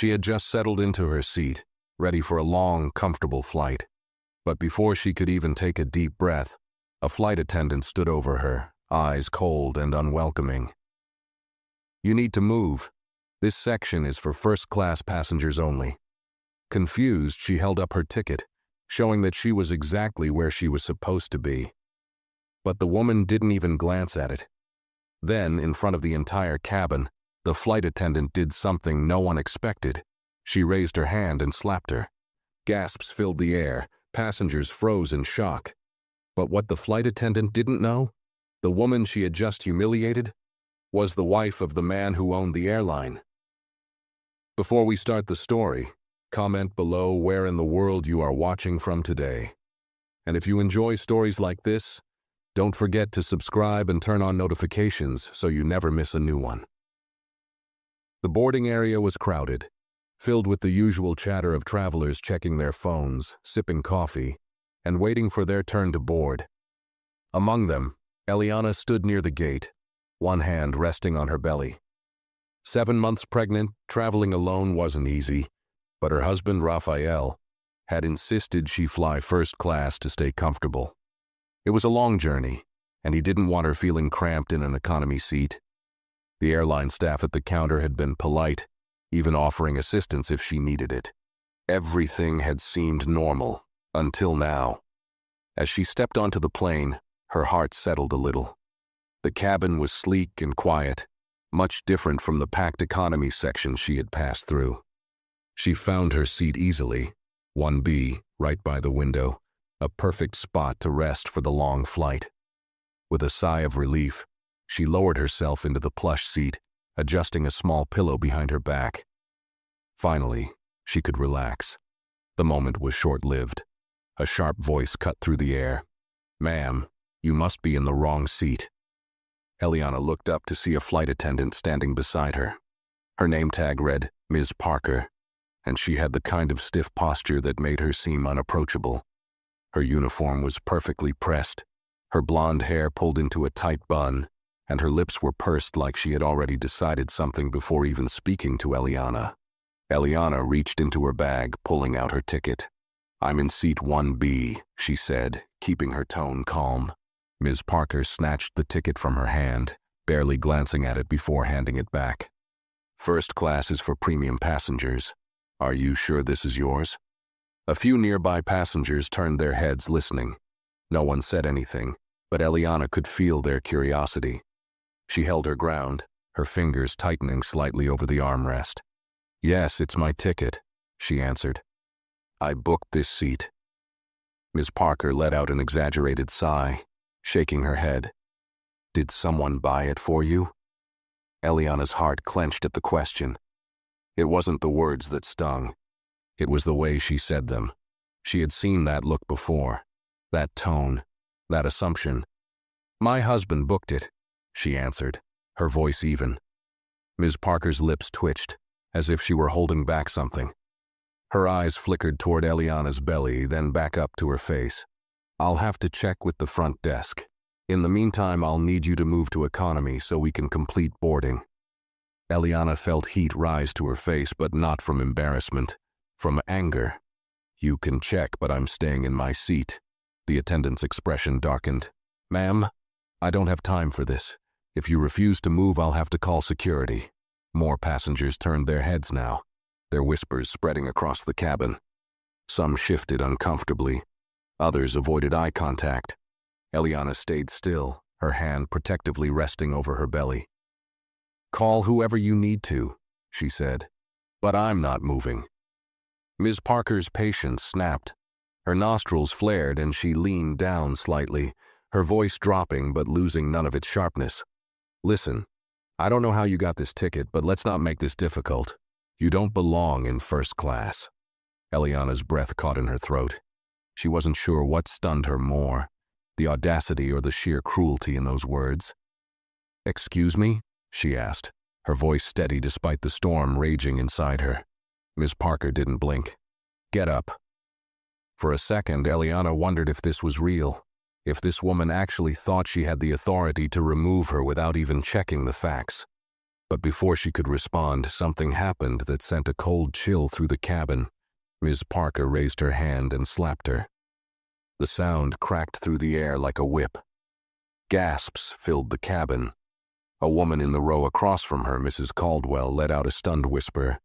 She had just settled into her seat, ready for a long, comfortable flight. But before she could even take a deep breath, a flight attendant stood over her, eyes cold and unwelcoming. "You need to move. This section is for first-class passengers only." Confused, she held up her ticket, showing that she was exactly where she was supposed to be. But the woman didn't even glance at it. Then, in front of the entire cabin, the flight attendant did something no one expected. She raised her hand and slapped her. Gasps filled the air. Passengers froze in shock. But what the flight attendant didn't know, the woman she had just humiliated, was the wife of the man who owned the airline. Before we start the story, comment below where in the world you are watching from today. And if you enjoy stories like this, don't forget to subscribe and turn on notifications so you never miss a new one. The boarding area was crowded, filled with the usual chatter of travelers checking their phones, sipping coffee, and waiting for their turn to board. Among them, Eliana stood near the gate, one hand resting on her belly. 7 months pregnant, traveling alone wasn't easy, but her husband, Raphael, had insisted she fly first class to stay comfortable. It was a long journey, and he didn't want her feeling cramped in an economy seat. The airline staff at the counter had been polite, even offering assistance if she needed it. Everything had seemed normal, until now. As she stepped onto the plane, her heart settled a little. The cabin was sleek and quiet, much different from the packed economy section she had passed through. She found her seat easily, 1B, right by the window, a perfect spot to rest for the long flight. With a sigh of relief, she lowered herself into the plush seat, adjusting a small pillow behind her back. Finally, she could relax. The moment was short-lived. A sharp voice cut through the air. "Ma'am, you must be in the wrong seat." Eliana looked up to see a flight attendant standing beside her. Her name tag read, Ms. Parker, and she had the kind of stiff posture that made her seem unapproachable. Her uniform was perfectly pressed, her blonde hair pulled into a tight bun, and her lips were pursed like she had already decided something before even speaking to Eliana. Eliana reached into her bag, pulling out her ticket. "I'm in seat 1B, she said, keeping her tone calm. Ms. Parker snatched the ticket from her hand, barely glancing at it before handing it back. "First class is for premium passengers. Are you sure this is yours?" A few nearby passengers turned their heads listening. No one said anything, but Eliana could feel their curiosity. She held her ground, her fingers tightening slightly over the armrest. "Yes, it's my ticket," she answered. "I booked this seat." Ms. Parker let out an exaggerated sigh, shaking her head. "Did someone buy it for you?" Eliana's heart clenched at the question. It wasn't the words that stung. It was the way she said them. She had seen that look before, that tone, that assumption. "My husband booked it," she answered, her voice even. Ms. Parker's lips twitched, as if she were holding back something. Her eyes flickered toward Eliana's belly, then back up to her face. "I'll have to check with the front desk. In the meantime, I'll need you to move to economy so we can complete boarding." Eliana felt heat rise to her face, but not from embarrassment, from anger. "You can check, but I'm staying in my seat." The attendant's expression darkened. "Ma'am, I don't have time for this. If you refuse to move, I'll have to call security." More passengers turned their heads now, their whispers spreading across the cabin. Some shifted uncomfortably. Others avoided eye contact. Eliana stayed still, her hand protectively resting over her belly. "Call whoever you need to," she said, "but I'm not moving." Ms. Parker's patience snapped. Her nostrils flared and she leaned down slightly, her voice dropping but losing none of its sharpness. "Listen, I don't know how you got this ticket, but let's not make this difficult. You don't belong in first class." Eliana's breath caught in her throat. She wasn't sure what stunned her more, the audacity or the sheer cruelty in those words. "Excuse me?" she asked, her voice steady despite the storm raging inside her. Ms. Parker didn't blink. "Get up." For a second, Eliana wondered if this was real, if this woman actually thought she had the authority to remove her without even checking the facts. But before she could respond, something happened that sent a cold chill through the cabin. Ms. Parker raised her hand and slapped her. The sound cracked through the air like a whip. Gasps filled the cabin. A woman in the row across from her, Mrs. Caldwell, let out a stunned whisper.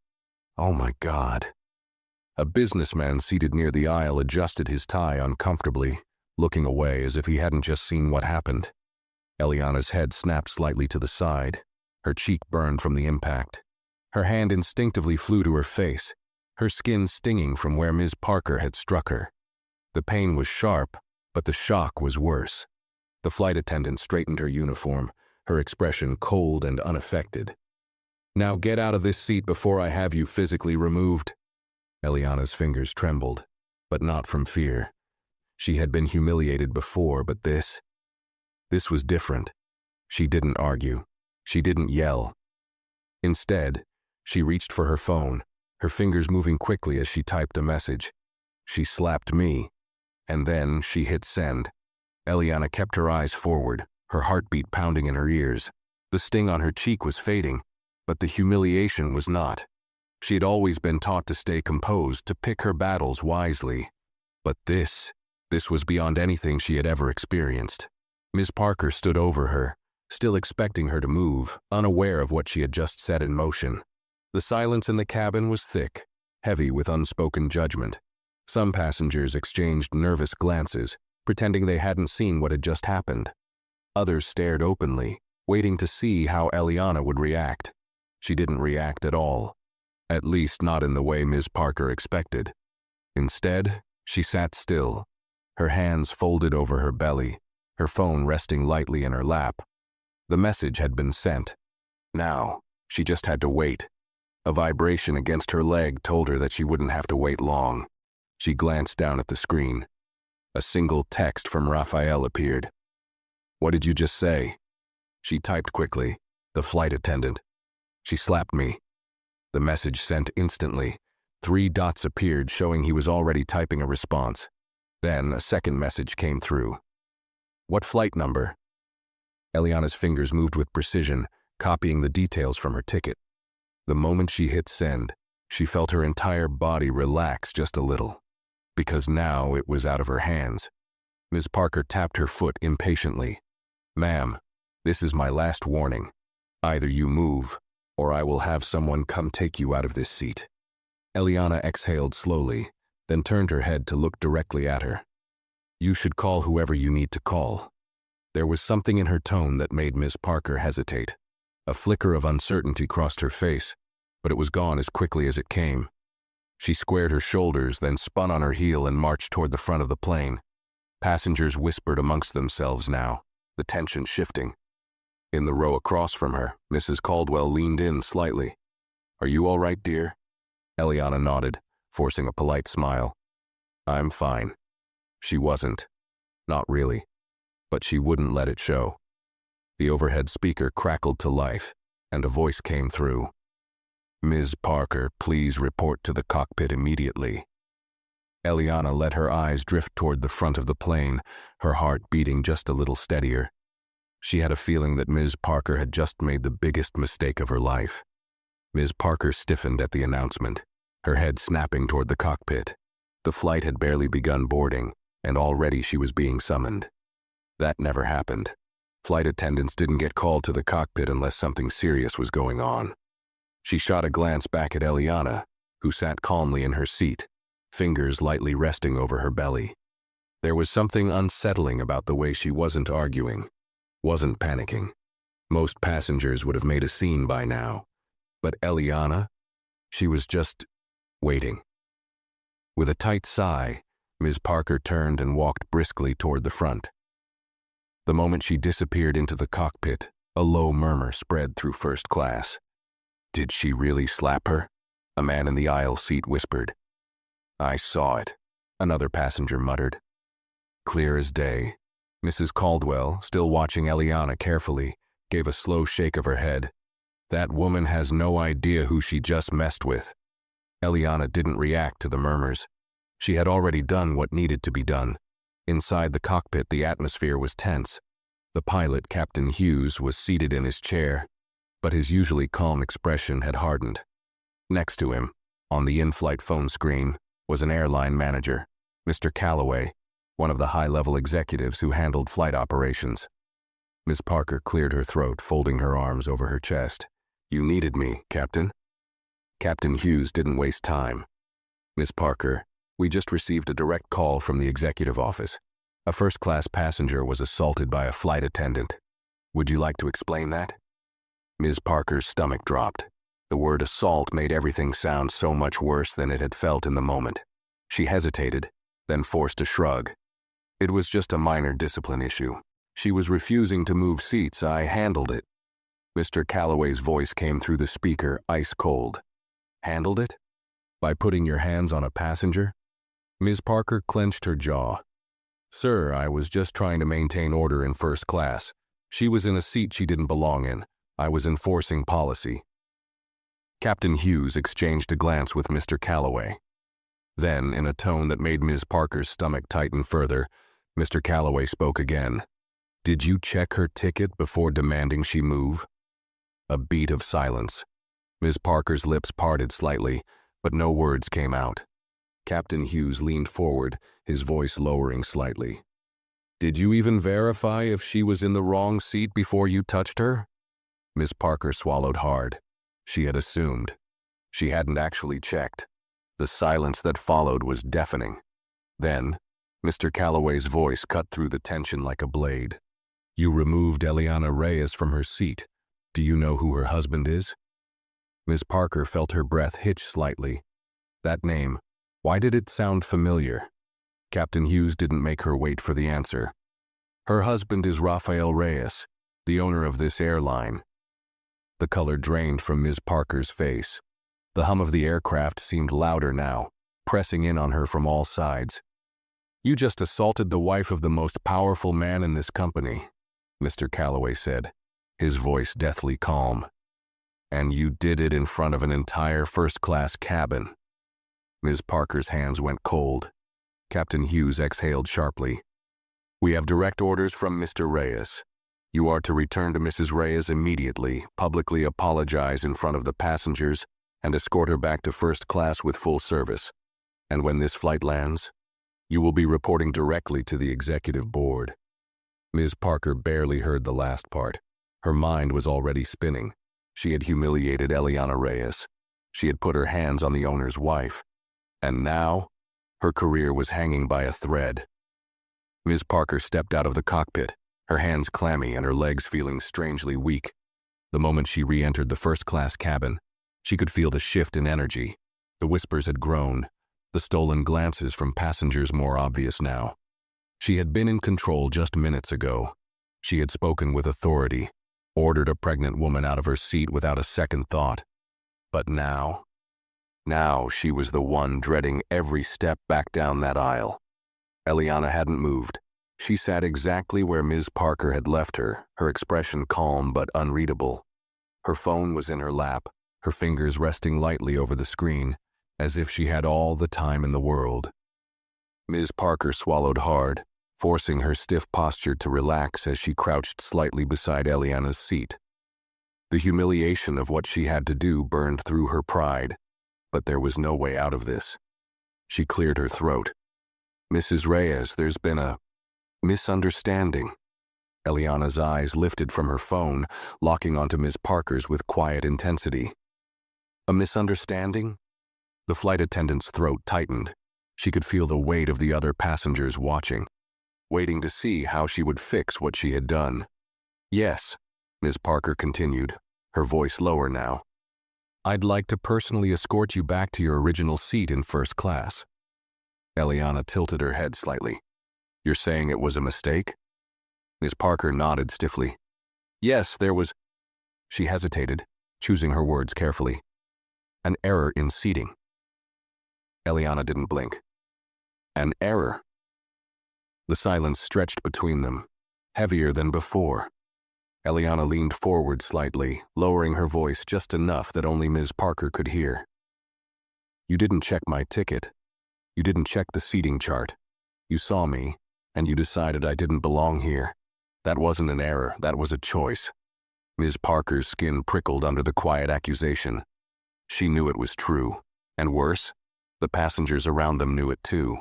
"Oh my God." A businessman seated near the aisle adjusted his tie uncomfortably, looking away as if he hadn't just seen what happened. Eliana's head snapped slightly to the side. Her cheek burned from the impact. Her hand instinctively flew to her face, her skin stinging from where Ms. Parker had struck her. The pain was sharp, but the shock was worse. The flight attendant straightened her uniform, her expression cold and unaffected. "Now get out of this seat before I have you physically removed." Eliana's fingers trembled, but not from fear. She had been humiliated before, but this was different. She didn't argue. She didn't yell. Instead, she reached for her phone, her fingers moving quickly as she typed a message. She slapped me, and then she hit send. Eliana kept her eyes forward, her heartbeat pounding in her ears. The sting on her cheek was fading, but the humiliation was not. She had always been taught to stay composed, to pick her battles wisely. But this was beyond anything she had ever experienced. Ms. Parker stood over her, still expecting her to move, unaware of what she had just set in motion. The silence in the cabin was thick, heavy with unspoken judgment. Some passengers exchanged nervous glances, pretending they hadn't seen what had just happened. Others stared openly, waiting to see how Eliana would react. She didn't react at all, at least not in the way Ms. Parker expected. Instead, she sat still, her hands folded over her belly, her phone resting lightly in her lap. The message had been sent. Now, she just had to wait. A vibration against her leg told her that she wouldn't have to wait long. She glanced down at the screen. A single text from Raphael appeared. "What did you just say?" She typed quickly. "The flight attendant. She slapped me." The message sent instantly. 3 dots appeared, showing he was already typing a response. Then a second message came through. "What flight number?" Eliana's fingers moved with precision, copying the details from her ticket. The moment she hit send, she felt her entire body relax just a little, because now it was out of her hands. Ms. Parker tapped her foot impatiently. "Ma'am, this is my last warning. Either you move, or I will have someone come take you out of this seat." Eliana exhaled slowly, then turned her head to look directly at her. "You should call whoever you need to call." There was something in her tone that made Ms. Parker hesitate. A flicker of uncertainty crossed her face, but it was gone as quickly as it came. She squared her shoulders, then spun on her heel and marched toward the front of the plane. Passengers whispered amongst themselves now, the tension shifting. In the row across from her, Mrs. Caldwell leaned in slightly. "Are you all right, dear?" Eliana nodded, forcing a polite smile. "I'm fine." She wasn't. Not really. But she wouldn't let it show. The overhead speaker crackled to life, and a voice came through. "Ms. Parker, please report to the cockpit immediately." Eliana let her eyes drift toward the front of the plane, her heart beating just a little steadier. She had a feeling that Ms. Parker had just made the biggest mistake of her life. Ms. Parker stiffened at the announcement, her head snapping toward the cockpit. The flight had barely begun boarding, and already she was being summoned. That never happened. Flight attendants didn't get called to the cockpit unless something serious was going on. She shot a glance back at Eliana, who sat calmly in her seat, fingers lightly resting over her belly. There was something unsettling about the way she wasn't arguing, wasn't panicking. Most passengers would have made a scene by now. But Eliana, she was just waiting. With a tight sigh, Ms. Parker turned and walked briskly toward the front. The moment she disappeared into the cockpit, a low murmur spread through first class. "Did she really slap her?" a man in the aisle seat whispered. "I saw it," another passenger muttered. Clear as day, Mrs. Caldwell, still watching Eliana carefully, gave a slow shake of her head. "That woman has no idea who she just messed with." Eliana didn't react to the murmurs. She had already done what needed to be done. Inside the cockpit, the atmosphere was tense. The pilot, Captain Hughes, was seated in his chair. but his usually calm expression had hardened. Next to him, on the in-flight phone screen, was an airline manager, Mr. Calloway, one of the high-level executives who handled flight operations. Miss Parker cleared her throat, folding her arms over her chest. "You needed me, Captain?" Captain Hughes didn't waste time. "Miss Parker, we just received a direct call from the executive office. A first-class passenger was assaulted by a flight attendant. Would you like to explain that?" Ms. Parker's stomach dropped. The word assault made everything sound so much worse than it had felt in the moment. She hesitated, then forced a shrug. "It was just a minor discipline issue. She was refusing to move seats. I handled it." Mr. Calloway's voice came through the speaker, ice cold. "Handled it? By putting your hands on a passenger?" Ms. Parker clenched her jaw. "Sir, I was just trying to maintain order in first class. She was in a seat she didn't belong in. I was enforcing policy." Captain Hughes exchanged a glance with Mr. Calloway. Then, in a tone that made Ms. Parker's stomach tighten further, Mr. Calloway spoke again. "Did you check her ticket before demanding she move?" A beat of silence. Ms. Parker's lips parted slightly, but no words came out. Captain Hughes leaned forward, his voice lowering slightly. "Did you even verify if she was in the wrong seat before you touched her?" Miss Parker swallowed hard. She had assumed. She hadn't actually checked. The silence that followed was deafening. Then, Mr. Calloway's voice cut through the tension like a blade. "You removed Eliana Reyes from her seat. Do you know who her husband is?" Miss Parker felt her breath hitch slightly. That name, why did it sound familiar? Captain Hughes didn't make her wait for the answer. "Her husband is Rafael Reyes, the owner of this airline." The color drained from Ms. Parker's face. The hum of the aircraft seemed louder now, pressing in on her from all sides. "You just assaulted the wife of the most powerful man in this company," Mr. Calloway said, his voice deathly calm. "And you did it in front of an entire first-class cabin." Ms. Parker's hands went cold. Captain Hughes exhaled sharply. "We have direct orders from Mr. Reyes. You are to return to Mrs. Reyes immediately, publicly apologize in front of the passengers, and escort her back to first class with full service. And when this flight lands, you will be reporting directly to the executive board." Ms. Parker barely heard the last part. Her mind was already spinning. She had humiliated Eliana Reyes. She had put her hands on the owner's wife. And now, her career was hanging by a thread. Ms. Parker stepped out of the cockpit, her hands clammy and her legs feeling strangely weak. The moment she re-entered the first-class cabin, she could feel the shift in energy. The whispers had grown, the stolen glances from passengers more obvious now. She had been in control just minutes ago. She had spoken with authority, ordered a pregnant woman out of her seat without a second thought. But now she was the one dreading every step back down that aisle. Eliana hadn't moved. She sat exactly where Ms. Parker had left her, her expression calm but unreadable. Her phone was in her lap, her fingers resting lightly over the screen, as if she had all the time in the world. Ms. Parker swallowed hard, forcing her stiff posture to relax as she crouched slightly beside Eliana's seat. The humiliation of what she had to do burned through her pride, but there was no way out of this. She cleared her throat. "Mrs. Reyes, there's been a misunderstanding." Eliana's eyes lifted from her phone, locking onto Ms. Parker's with quiet intensity. "A misunderstanding?" The flight attendant's throat tightened. She could feel the weight of the other passengers watching, waiting to see how she would fix what she had done. "Yes," Ms. Parker continued, her voice lower now. "I'd like to personally escort you back to your original seat in first class." Eliana tilted her head slightly. "You're saying it was a mistake?" Ms. Parker nodded stiffly. "Yes, there was—" She hesitated, choosing her words carefully. "An error in seating." Eliana didn't blink. "An error?" The silence stretched between them, heavier than before. Eliana leaned forward slightly, lowering her voice just enough that only Ms. Parker could hear. "You didn't check my ticket. You didn't check the seating chart. You saw me, and you decided I didn't belong here. That wasn't an error, that was a choice." Ms. Parker's skin prickled under the quiet accusation. She knew it was true. And worse, the passengers around them knew it too.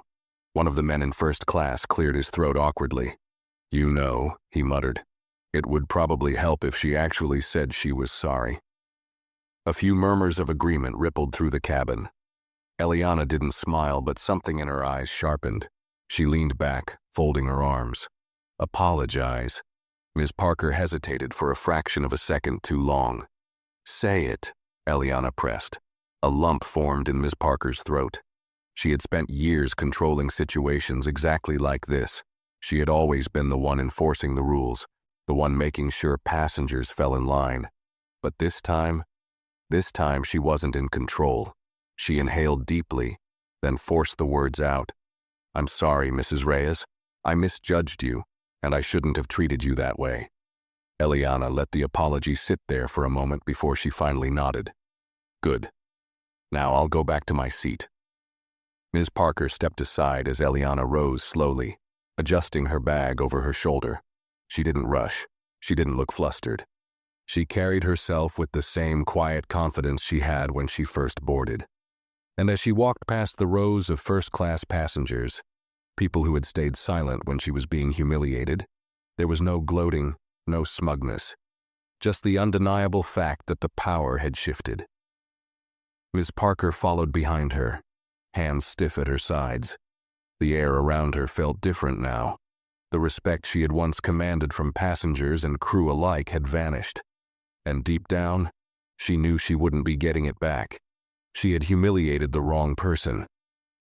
One of the men in first class cleared his throat awkwardly. "You know," he muttered, "it would probably help if she actually said she was sorry." A few murmurs of agreement rippled through the cabin. Eliana didn't smile, but something in her eyes sharpened. She leaned back, folding her arms. "Apologize." Ms. Parker hesitated for a fraction of a second too long. "Say it," Eliana pressed. A lump formed in Ms. Parker's throat. She had spent years controlling situations exactly like this. She had always been the one enforcing the rules, the one making sure passengers fell in line. But this time she wasn't in control. She inhaled deeply, then forced the words out. "I'm sorry, Mrs. Reyes. I misjudged you, and I shouldn't have treated you that way." Eliana let the apology sit there for a moment before she finally nodded. "Good. Now I'll go back to my seat." Ms. Parker stepped aside as Eliana rose slowly, adjusting her bag over her shoulder. She didn't rush. She didn't look flustered. She carried herself with the same quiet confidence she had when she first boarded. And as she walked past the rows of first-class passengers, people who had stayed silent when she was being humiliated, there was no gloating, no smugness, just the undeniable fact that the power had shifted. Ms. Parker followed behind her, hands stiff at her sides. The air around her felt different now. The respect she had once commanded from passengers and crew alike had vanished. And deep down, she knew she wouldn't be getting it back. She had humiliated the wrong person,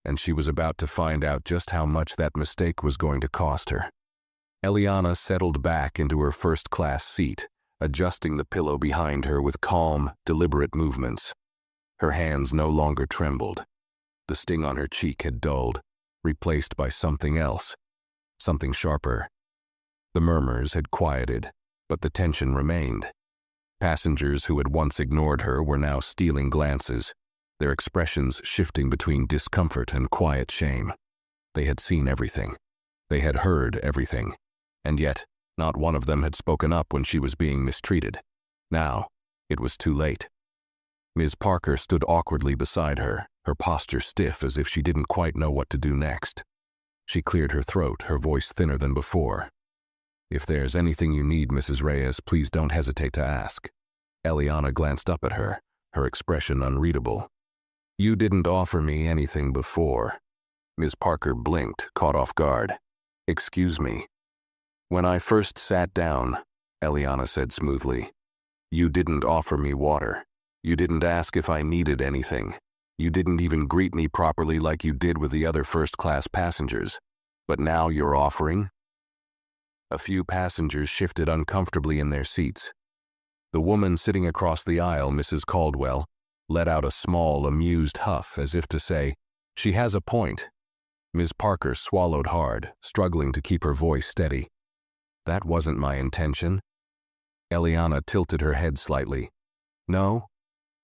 and she was about to find out just how much that mistake was going to cost her. Eliana settled back into her first-class seat, adjusting the pillow behind her with calm, deliberate movements. Her hands no longer trembled. The sting on her cheek had dulled, replaced by something else, something sharper. The murmurs had quieted, but the tension remained. Passengers who had once ignored her were now stealing glances, their expressions shifting between discomfort and quiet shame. They had seen everything. They had heard everything. And yet, not one of them had spoken up when she was being mistreated. Now, it was too late. Ms. Parker stood awkwardly beside her, her posture stiff as if she didn't quite know what to do next. She cleared her throat, her voice thinner than before. "If there's anything you need, Mrs. Reyes, please don't hesitate to ask." Eliana glanced up at her, her expression unreadable. "You didn't offer me anything before." Ms. Parker blinked, caught off guard. "Excuse me." "When I first sat down," Eliana said smoothly, "you didn't offer me water. You didn't ask if I needed anything. You didn't even greet me properly like you did with the other first-class passengers. But now you're offering?" A few passengers shifted uncomfortably in their seats. The woman sitting across the aisle, Mrs. Caldwell, let out a small, amused huff as if to say, "She has a point." Ms. Parker swallowed hard, struggling to keep her voice steady. "That wasn't my intention." Eliana tilted her head slightly. "No?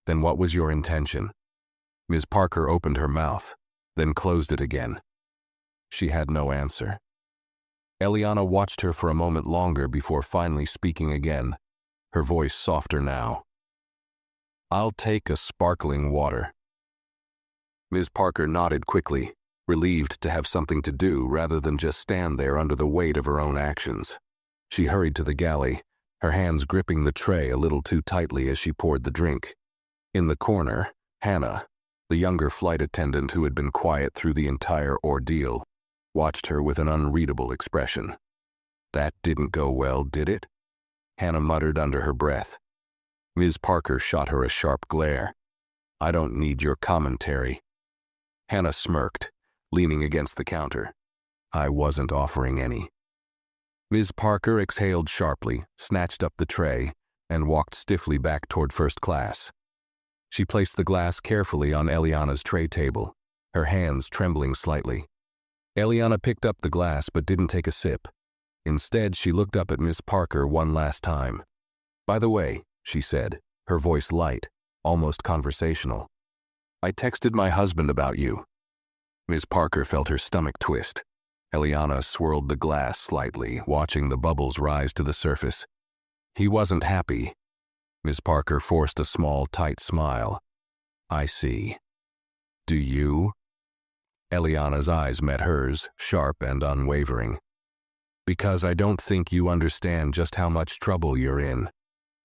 Then what was your intention?" Ms. Parker opened her mouth, then closed it again. She had no answer. Eliana watched her for a moment longer before finally speaking again, her voice softer now. "I'll take a sparkling water." Ms. Parker nodded quickly, relieved to have something to do rather than just stand there under the weight of her own actions. She hurried to the galley, her hands gripping the tray a little too tightly as she poured the drink. In the corner, Hannah, the younger flight attendant who had been quiet through the entire ordeal, watched her with an unreadable expression. "That didn't go well, did it?" Hannah muttered under her breath. Ms. Parker shot her a sharp glare. "I don't need your commentary." Hannah smirked, leaning against the counter. "I wasn't offering any." Ms. Parker exhaled sharply, snatched up the tray, and walked stiffly back toward first class. She placed the glass carefully on Eliana's tray table, her hands trembling slightly. Eliana picked up the glass but didn't take a sip. Instead, she looked up at Miss Parker one last time. "By the way," she said, her voice light, almost conversational, "I texted my husband about you." Miss Parker felt her stomach twist. Eliana swirled the glass slightly, watching the bubbles rise to the surface. "He wasn't happy," Ms. Parker forced a small, tight smile. I see. Do you? Eliana's eyes met hers, sharp and unwavering. Because I don't think you understand just how much trouble you're in.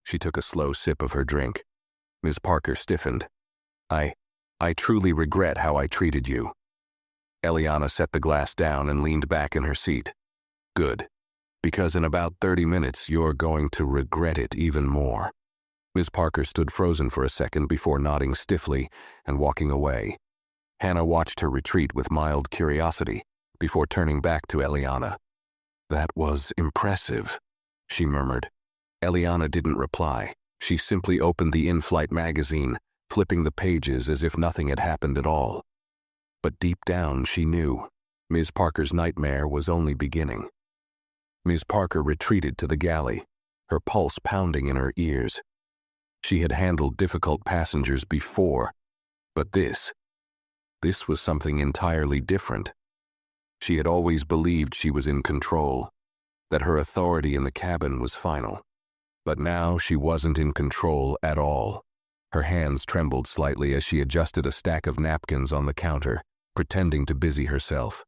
She took a slow sip of her drink. Ms. Parker stiffened. I truly regret how I treated you. Eliana set the glass down and leaned back in her seat. Good. Because in about 30 minutes you're going to regret it even more. Ms. Parker stood frozen for a second before nodding stiffly and walking away. Hannah watched her retreat with mild curiosity before turning back to Eliana. That was impressive, she murmured. Eliana didn't reply. She simply opened the in-flight magazine, flipping the pages as if nothing had happened at all. But deep down she knew Ms. Parker's nightmare was only beginning. Ms. Parker retreated to the galley, her pulse pounding in her ears. She had handled difficult passengers before, but this was something entirely different. She had always believed she was in control, that her authority in the cabin was final. But now she wasn't in control at all. Her hands trembled slightly as she adjusted a stack of napkins on the counter, pretending to busy herself.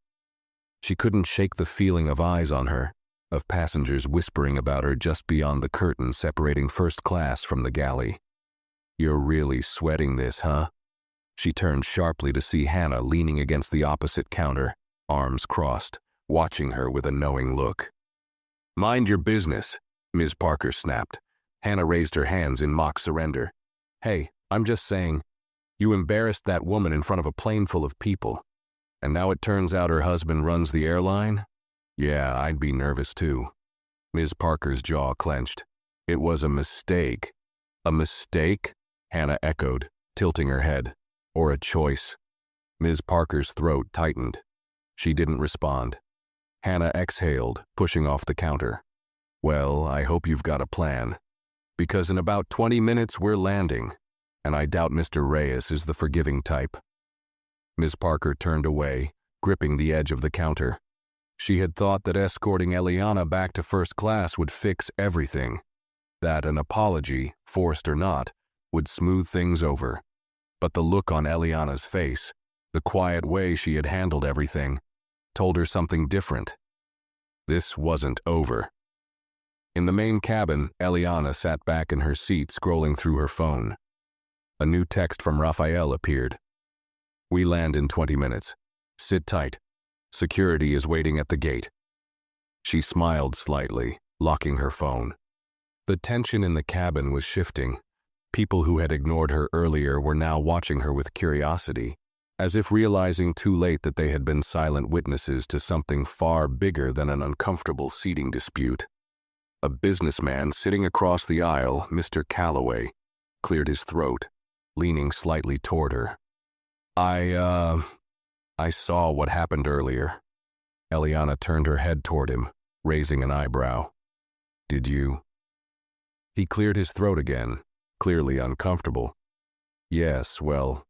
She couldn't shake the feeling of eyes on her, of passengers whispering about her just beyond the curtain separating first class from the galley. You're really sweating this, huh? She turned sharply to see Hannah leaning against the opposite counter, arms crossed, watching her with a knowing look. Mind your business, Ms. Parker snapped. Hannah raised her hands in mock surrender. Hey, I'm just saying, you embarrassed that woman in front of a plane full of people. And now it turns out her husband runs the airline? Yeah, I'd be nervous too. Ms. Parker's jaw clenched. It was a mistake. A mistake? Hannah echoed, tilting her head. Or a choice. Ms. Parker's throat tightened. She didn't respond. Hannah exhaled, pushing off the counter. Well, I hope you've got a plan. Because in about 20 minutes we're landing, and I doubt Mr. Reyes is the forgiving type. Ms. Parker turned away, gripping the edge of the counter. She had thought that escorting Eliana back to first class would fix everything, that an apology, forced or not, would smooth things over. But the look on Eliana's face, the quiet way she had handled everything, told her something different. This wasn't over. In the main cabin, Eliana sat back in her seat scrolling through her phone. A new text from Raphael appeared. We land in 20 minutes. Sit tight. Security is waiting at the gate. She smiled slightly, locking her phone. The tension in the cabin was shifting. People who had ignored her earlier were now watching her with curiosity, as if realizing too late that they had been silent witnesses to something far bigger than an uncomfortable seating dispute. A businessman sitting across the aisle, Mr. Calloway, cleared his throat, leaning slightly toward her. I saw what happened earlier. Eliana turned her head toward him, raising an eyebrow. Did you? He cleared his throat again, clearly uncomfortable. Yes, well,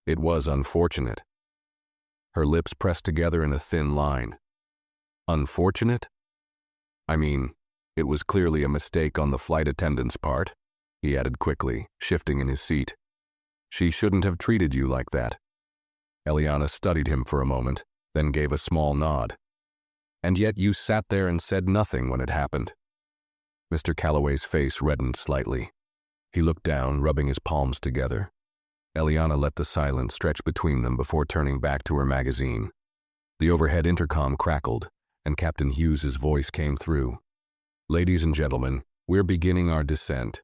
it was unfortunate. Her lips pressed together in a thin line. Unfortunate? I mean, it was clearly a mistake on the flight attendant's part, he added quickly, shifting in his seat. She shouldn't have treated you like that. Eliana studied him for a moment, then gave a small nod. And yet you sat there and said nothing when it happened. Mr. Calloway's face reddened slightly. He looked down, rubbing his palms together. Eliana let the silence stretch between them before turning back to her magazine. The overhead intercom crackled, and Captain Hughes's voice came through. Ladies and gentlemen, we're beginning our descent.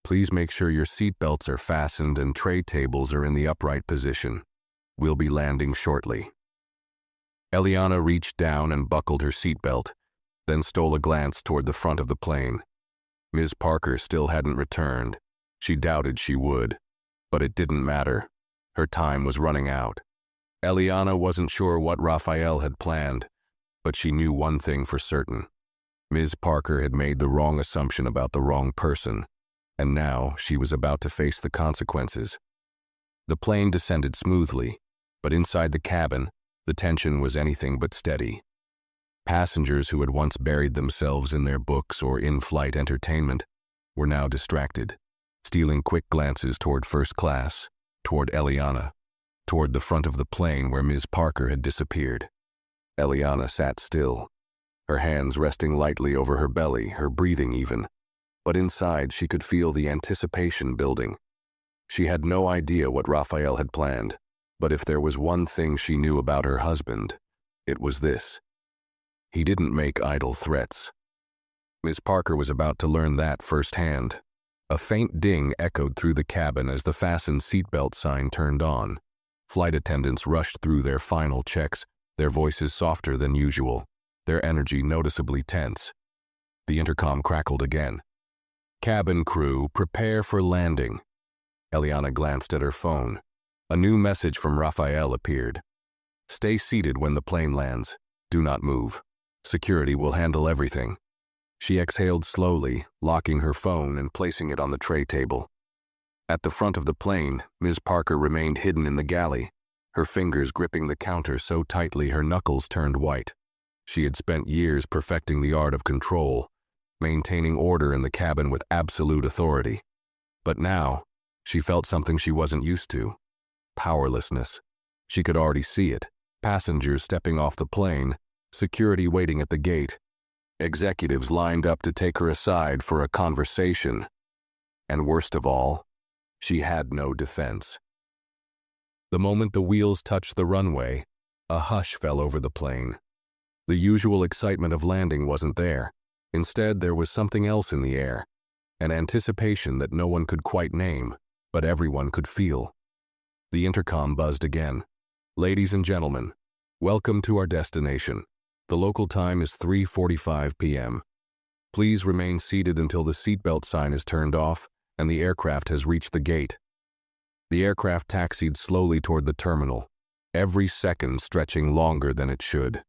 Please make sure your seat belts are fastened and tray tables are in the upright position. We'll be landing shortly. Eliana reached down and buckled her seatbelt, then stole a glance toward the front of the plane. Ms. Parker still hadn't returned. She doubted she would, but it didn't matter. Her time was running out. Eliana wasn't sure what Raphael had planned, but she knew one thing for certain. Ms. Parker had made the wrong assumption about the wrong person, and now she was about to face the consequences. The plane descended smoothly, but inside the cabin, the tension was anything but steady. Passengers who had once buried themselves in their books or in-flight entertainment were now distracted, stealing quick glances toward first class, toward Eliana, toward the front of the plane where Ms. Parker had disappeared. Eliana sat still, her hands resting lightly over her belly, her breathing even, but inside she could feel the anticipation building. She had no idea what Raphael had planned, but if there was one thing she knew about her husband, it was this. He didn't make idle threats. Ms. Parker was about to learn that firsthand. A faint ding echoed through the cabin as the fastened seatbelt sign turned on. Flight attendants rushed through their final checks, their voices softer than usual, their energy noticeably tense. The intercom crackled again. "Cabin crew, prepare for landing." Eliana glanced at her phone. A new message from Raphael appeared. "Stay seated when the plane lands. Do not move. Security will handle everything." She exhaled slowly, locking her phone and placing it on the tray table. At the front of the plane, Ms. Parker remained hidden in the galley, her fingers gripping the counter so tightly her knuckles turned white. She had spent years perfecting the art of control, maintaining order in the cabin with absolute authority. But now, she felt something she wasn't used to. Powerlessness. She could already see it. Passengers stepping off the plane, security waiting at the gate, executives lined up to take her aside for a conversation. And worst of all, she had no defense. The moment the wheels touched the runway, a hush fell over the plane. The usual excitement of landing wasn't there. Instead, there was something else in the air, an anticipation that no one could quite name, but everyone could feel. The intercom buzzed again. "Ladies and gentlemen, welcome to our destination. The local time is 3:45 p.m. Please remain seated until the seatbelt sign is turned off and the aircraft has reached the gate." The aircraft taxied slowly toward the terminal, every second stretching longer than it should.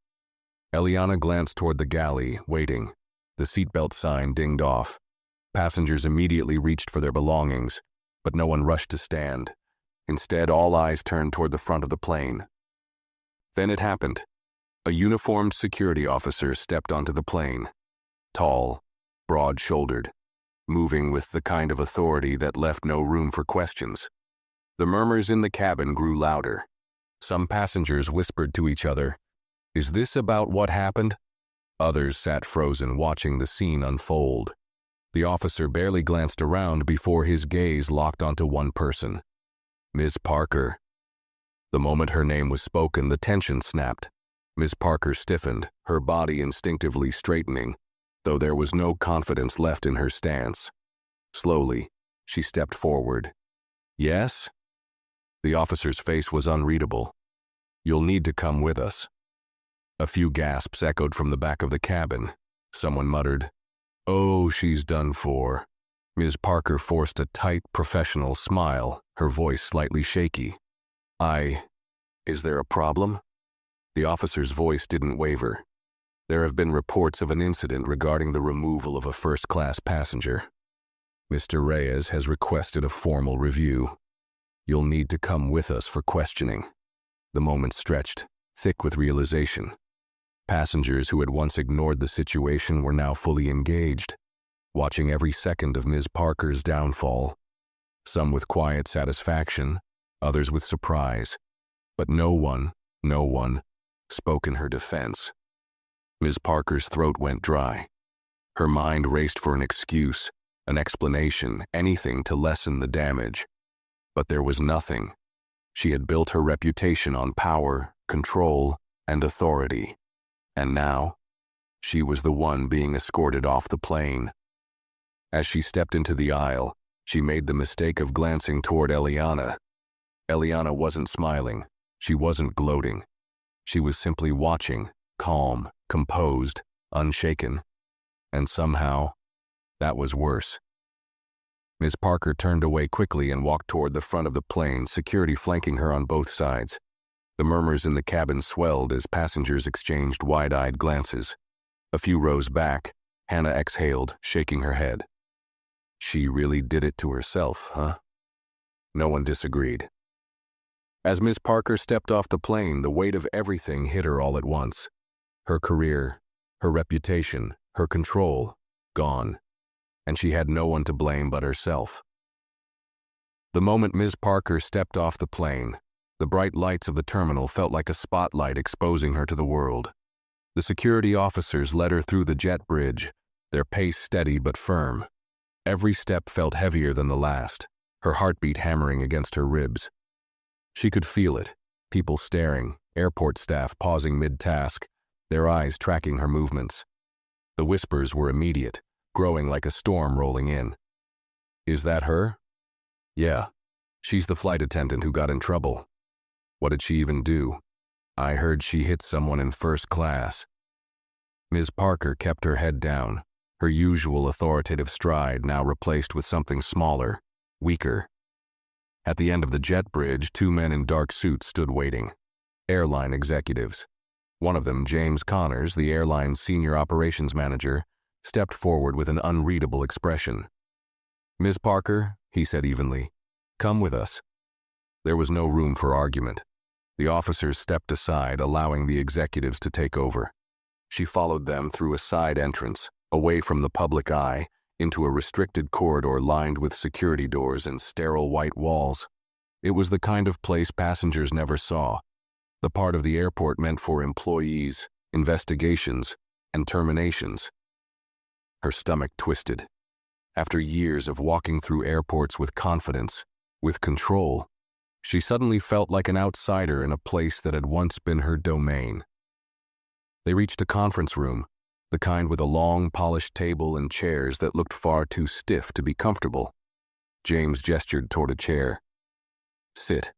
Eliana glanced toward the galley, waiting. The seatbelt sign dinged off. Passengers immediately reached for their belongings, but no one rushed to stand. Instead, all eyes turned toward the front of the plane. Then it happened. A uniformed security officer stepped onto the plane. Tall, broad-shouldered, moving with the kind of authority that left no room for questions. The murmurs in the cabin grew louder. Some passengers whispered to each other, "Is this about what happened?" Others sat frozen, watching the scene unfold. The officer barely glanced around before his gaze locked onto one person. Ms. Parker. The moment her name was spoken, the tension snapped. Ms. Parker stiffened, her body instinctively straightening, though there was no confidence left in her stance. Slowly, she stepped forward. "Yes?" The officer's face was unreadable. "You'll need to come with us." A few gasps echoed from the back of the cabin. Someone muttered, "Oh, she's done for." Ms. Parker forced a tight, professional smile, her voice slightly shaky. Is there a problem?" The officer's voice didn't waver. "There have been reports of an incident regarding the removal of a first-class passenger. Mr. Reyes has requested a formal review. You'll need to come with us for questioning." The moment stretched, thick with realization. Passengers who had once ignored the situation were now fully engaged, watching every second of Ms. Parker's downfall. Some with quiet satisfaction, others with surprise. But no one spoke in her defense. Ms. Parker's throat went dry. Her mind raced for an excuse, an explanation, anything to lessen the damage. But there was nothing. She had built her reputation on power, control, and authority. And now, she was the one being escorted off the plane. As she stepped into the aisle, she made the mistake of glancing toward Eliana. Eliana wasn't smiling. She wasn't gloating. She was simply watching, calm, composed, unshaken. And somehow, that was worse. Ms. Parker turned away quickly and walked toward the front of the plane, security flanking her on both sides. The murmurs in the cabin swelled as passengers exchanged wide-eyed glances. A few rows back, Hannah exhaled, shaking her head. She really did it to herself, huh? No one disagreed. As Ms. Parker stepped off the plane, the weight of everything hit her all at once. Her career, her reputation, her control, gone. And she had no one to blame but herself. The moment Ms. Parker stepped off the plane, the bright lights of the terminal felt like a spotlight exposing her to the world. The security officers led her through the jet bridge, their pace steady but firm. Every step felt heavier than the last, her heartbeat hammering against her ribs. She could feel it, people staring, airport staff pausing mid-task, their eyes tracking her movements. The whispers were immediate, growing like a storm rolling in. "Is that her?" "Yeah. She's the flight attendant who got in trouble." "What did she even do?" "I heard she hit someone in first class." Ms. Parker kept her head down, her usual authoritative stride now replaced with something smaller, weaker. At the end of the jet bridge, two men in dark suits stood waiting. Airline executives. One of them, James Connors, the airline's senior operations manager, stepped forward with an unreadable expression. "Ms. Parker," he said evenly, "come with us." There was no room for argument. The officers stepped aside, allowing the executives to take over. She followed them through a side entrance, away from the public eye, into a restricted corridor lined with security doors and sterile white walls. It was the kind of place passengers never saw, the part of the airport meant for employees, investigations, and terminations. Her stomach twisted. After years of walking through airports with confidence, with control, she suddenly felt like an outsider in a place that had once been her domain. They reached a conference room, the kind with a long, polished table and chairs that looked far too stiff to be comfortable. James gestured toward a chair. "Sit."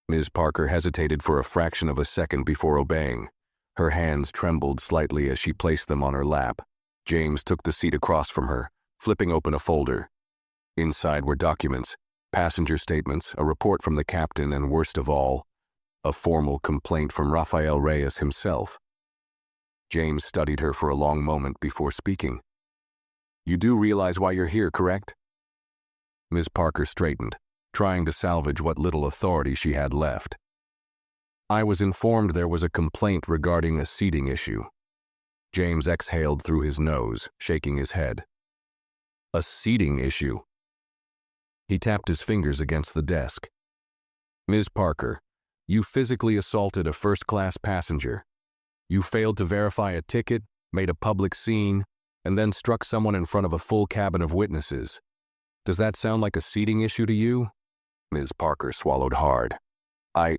Ms. Parker hesitated for a fraction of a second before obeying. Her hands trembled slightly as she placed them on her lap. James took the seat across from her, flipping open a folder. Inside were documents, passenger statements, a report from the captain, and worst of all, a formal complaint from Rafael Reyes himself. James studied her for a long moment before speaking. "You do realize why you're here, correct?" Ms. Parker straightened, trying to salvage what little authority she had left. "I was informed there was a complaint regarding a seating issue." James exhaled through his nose, shaking his head. "A seating issue?" He tapped his fingers against the desk. "Ms. Parker, you physically assaulted a first-class passenger. You failed to verify a ticket, made a public scene, and then struck someone in front of a full cabin of witnesses. Does that sound like a seating issue to you?" Ms. Parker swallowed hard.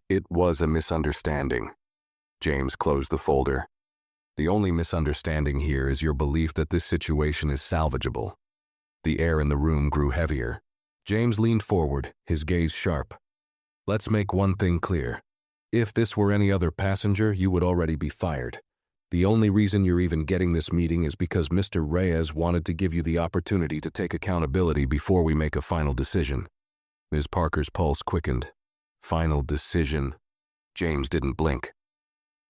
It was a misunderstanding." James closed the folder. "The only misunderstanding here is your belief that this situation is salvageable." The air in the room grew heavier. James leaned forward, his gaze sharp. "Let's make one thing clear. If this were any other passenger, you would already be fired. The only reason you're even getting this meeting is because Mr. Reyes wanted to give you the opportunity to take accountability before we make a final decision." Ms. Parker's pulse quickened. "Final decision?" James didn't blink.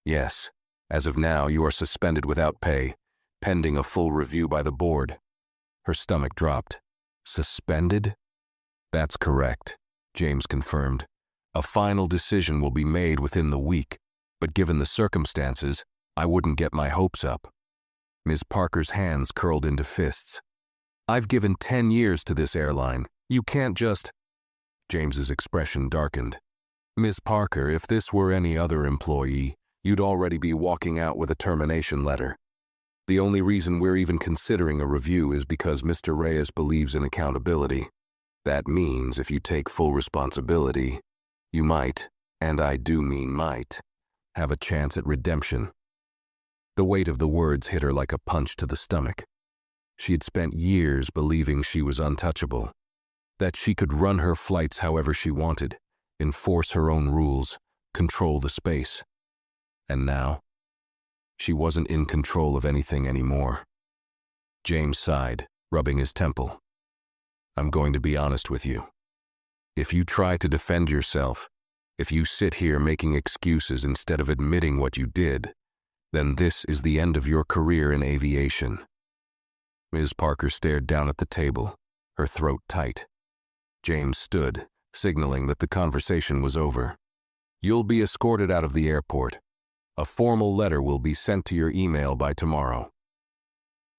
"Yes. As of now, you are suspended without pay, pending a full review by the board." Her stomach dropped. "Suspended?" "That's correct," James confirmed. "A final decision will be made within the week, but given the circumstances, I wouldn't get my hopes up." Ms. Parker's hands curled into fists. "I've given 10 years to this airline. You can't just—" James's expression darkened. "Ms. Parker, if this were any other employee, you'd already be walking out with a termination letter. The only reason we're even considering a review is because Mr. Reyes believes in accountability. That means if you take full responsibility, you might, and I do mean might, have a chance at redemption." The weight of the words hit her like a punch to the stomach. She had spent years believing she was untouchable, that she could run her flights however she wanted, enforce her own rules, control the space. And now, she wasn't in control of anything anymore. James sighed, rubbing his temple. "I'm going to be honest with you. If you try to defend yourself, if you sit here making excuses instead of admitting what you did, then this is the end of your career in aviation." Ms. Parker stared down at the table, her throat tight. James stood, signaling that the conversation was over. "You'll be escorted out of the airport. A formal letter will be sent to your email by tomorrow."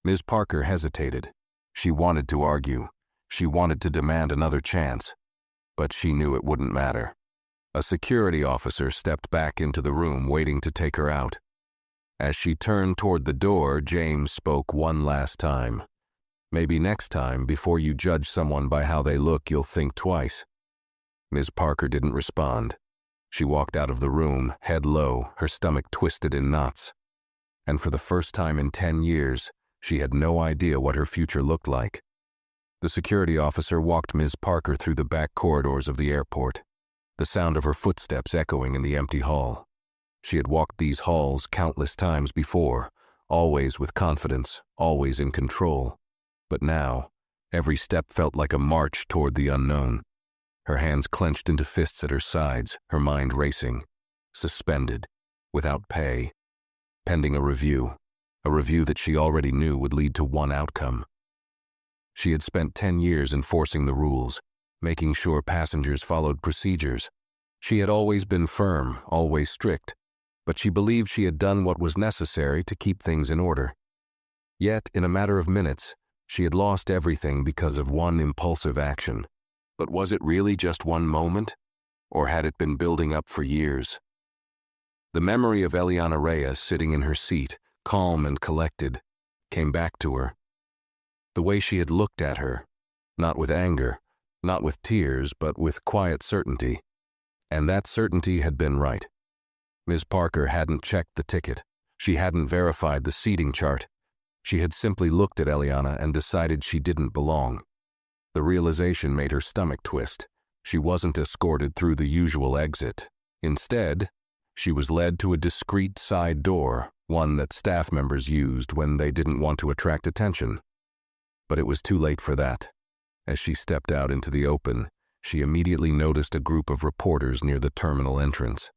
Ms. Parker hesitated. She wanted to argue. She wanted to demand another chance. but she knew it wouldn't matter. A security officer stepped back into the room, waiting to take her out. As she turned toward the door, James spoke one last time. "Maybe next time, before you judge someone by how they look, you'll think twice." Ms. Parker didn't respond. She walked out of the room, head low, her stomach twisted in knots. And for the first time in 10 years, she had no idea what her future looked like. The security officer walked Ms. Parker through the back corridors of the airport, the sound of her footsteps echoing in the empty hall. She had walked these halls countless times before, always with confidence, always in control. But now, every step felt like a march toward the unknown. Her hands clenched into fists at her sides, her mind racing, suspended, without pay, pending a review that she already knew would lead to one outcome. She had spent 10 years enforcing the rules, making sure passengers followed procedures. She had always been firm, always strict, but she believed she had done what was necessary to keep things in order. Yet, in a matter of minutes, she had lost everything because of one impulsive action. But was it really just one moment? Or had it been building up for years? The memory of Eliana Reyes sitting in her seat, calm and collected, came back to her. The way she had looked at her, not with anger, not with tears, but with quiet certainty. And that certainty had been right. Ms. Parker hadn't checked the ticket. She hadn't verified the seating chart. She had simply looked at Eliana and decided she didn't belong. The realization made her stomach twist. She wasn't escorted through the usual exit. Instead, she was led to a discreet side door, one that staff members used when they didn't want to attract attention. But it was too late for that. As she stepped out into the open, she immediately noticed a group of reporters near the terminal entrance.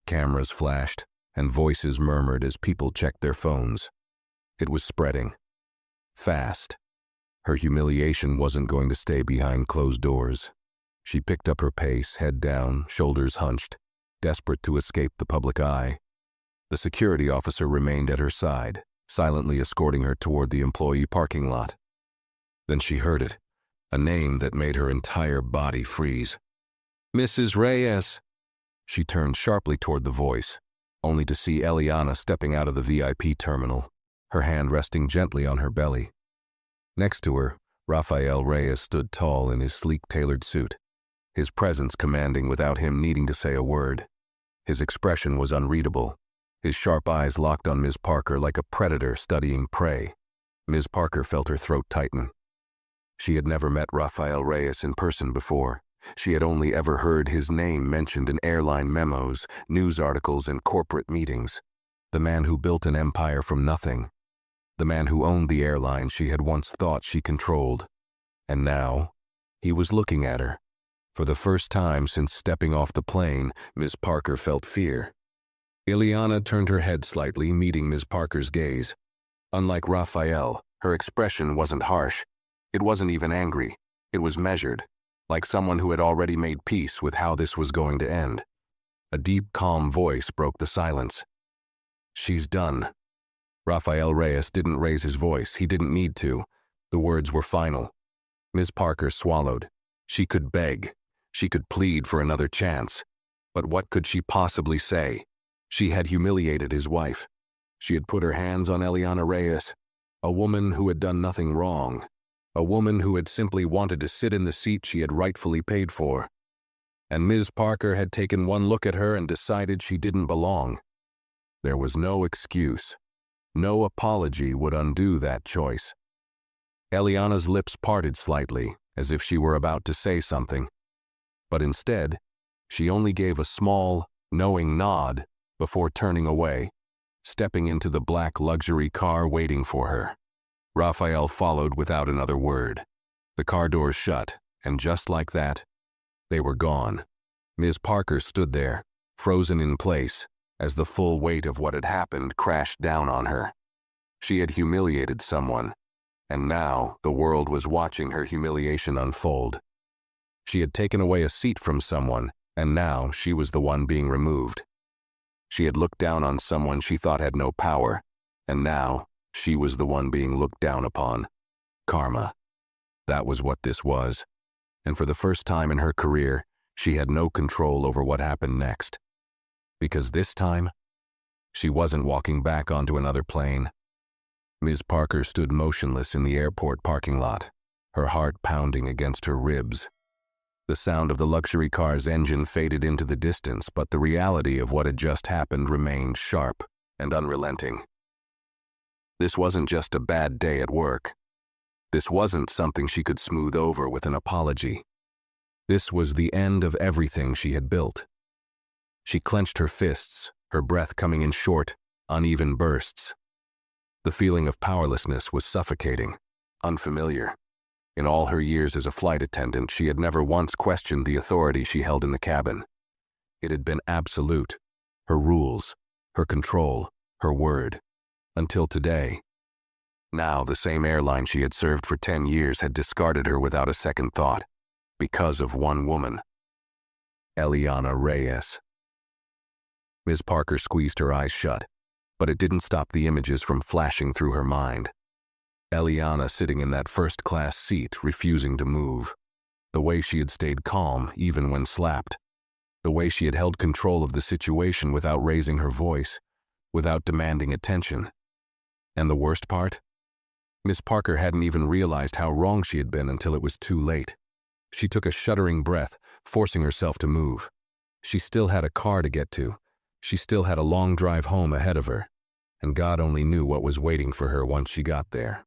Cameras flashed, and voices murmured as people checked their phones. It was spreading. Fast. Her humiliation wasn't going to stay behind closed doors. She picked up her pace, head down, shoulders hunched, desperate to escape the public eye. The security officer remained at her side, silently escorting her toward the employee parking lot. Then she heard it, a name that made her entire body freeze. "Mrs. Reyes!" She turned sharply toward the voice, only to see Eliana stepping out of the VIP terminal, her hand resting gently on her belly. Next to her, Rafael Reyes stood tall in his sleek tailored suit, his presence commanding without him needing to say a word. His expression was unreadable, his sharp eyes locked on Ms. Parker like a predator studying prey. Ms. Parker felt her throat tighten. She had never met Rafael Reyes in person before. She had only ever heard his name mentioned in airline memos, news articles, and corporate meetings. The man who built an empire from nothing. The man who owned the airline she had once thought she controlled. And now, he was looking at her. For the first time since stepping off the plane, Ms. Parker felt fear. Eliana turned her head slightly, meeting Ms. Parker's gaze. Unlike Rafael, her expression wasn't harsh. It wasn't even angry. It was measured, like someone who had already made peace with how this was going to end. A deep, calm voice broke the silence. "She's done." Rafael Reyes didn't raise his voice. He didn't need to. The words were final. Ms. Parker swallowed. She could beg. She could plead for another chance. But what could she possibly say? She had humiliated his wife. She had put her hands on Eliana Reyes, a woman who had done nothing wrong. A woman who had simply wanted to sit in the seat she had rightfully paid for. And Ms. Parker had taken one look at her and decided she didn't belong. There was no excuse. No apology would undo that choice. Eliana's lips parted slightly, as if she were about to say something. But instead, she only gave a small, knowing nod before turning away, stepping into the black luxury car waiting for her. Rafael followed without another word. The car doors shut, and just like that, they were gone. Ms. Parker stood there, frozen in place, as the full weight of what had happened crashed down on her. She had humiliated someone, and now the world was watching her humiliation unfold. She had taken away a seat from someone, and now she was the one being removed. She had looked down on someone she thought had no power, and now she was the one being looked down upon. Karma. That was what this was. And for the first time in her career, she had no control over what happened next. Because this time, she wasn't walking back onto another plane. Ms. Parker stood motionless in the airport parking lot, her heart pounding against her ribs. The sound of the luxury car's engine faded into the distance, but the reality of what had just happened remained sharp and unrelenting. This wasn't just a bad day at work. This wasn't something she could smooth over with an apology. This was the end of everything she had built. She clenched her fists, her breath coming in short, uneven bursts. The feeling of powerlessness was suffocating, unfamiliar. In all her years as a flight attendant, she had never once questioned the authority she held in the cabin. It had been absolute, her rules, her control, her word, until today. Now, the same airline she had served for 10 years had discarded her without a second thought, because of one woman. Eliana Reyes. Ms. Parker squeezed her eyes shut, but it didn't stop the images from flashing through her mind. Eliana sitting in that first-class seat, refusing to move. The way she had stayed calm, even when slapped. The way she had held control of the situation without raising her voice, without demanding attention. And the worst part? Miss Parker hadn't even realized how wrong she had been until it was too late. She took a shuddering breath, forcing herself to move. She still had a car to get to. She still had a long drive home ahead of her, and God only knew what was waiting for her once she got there.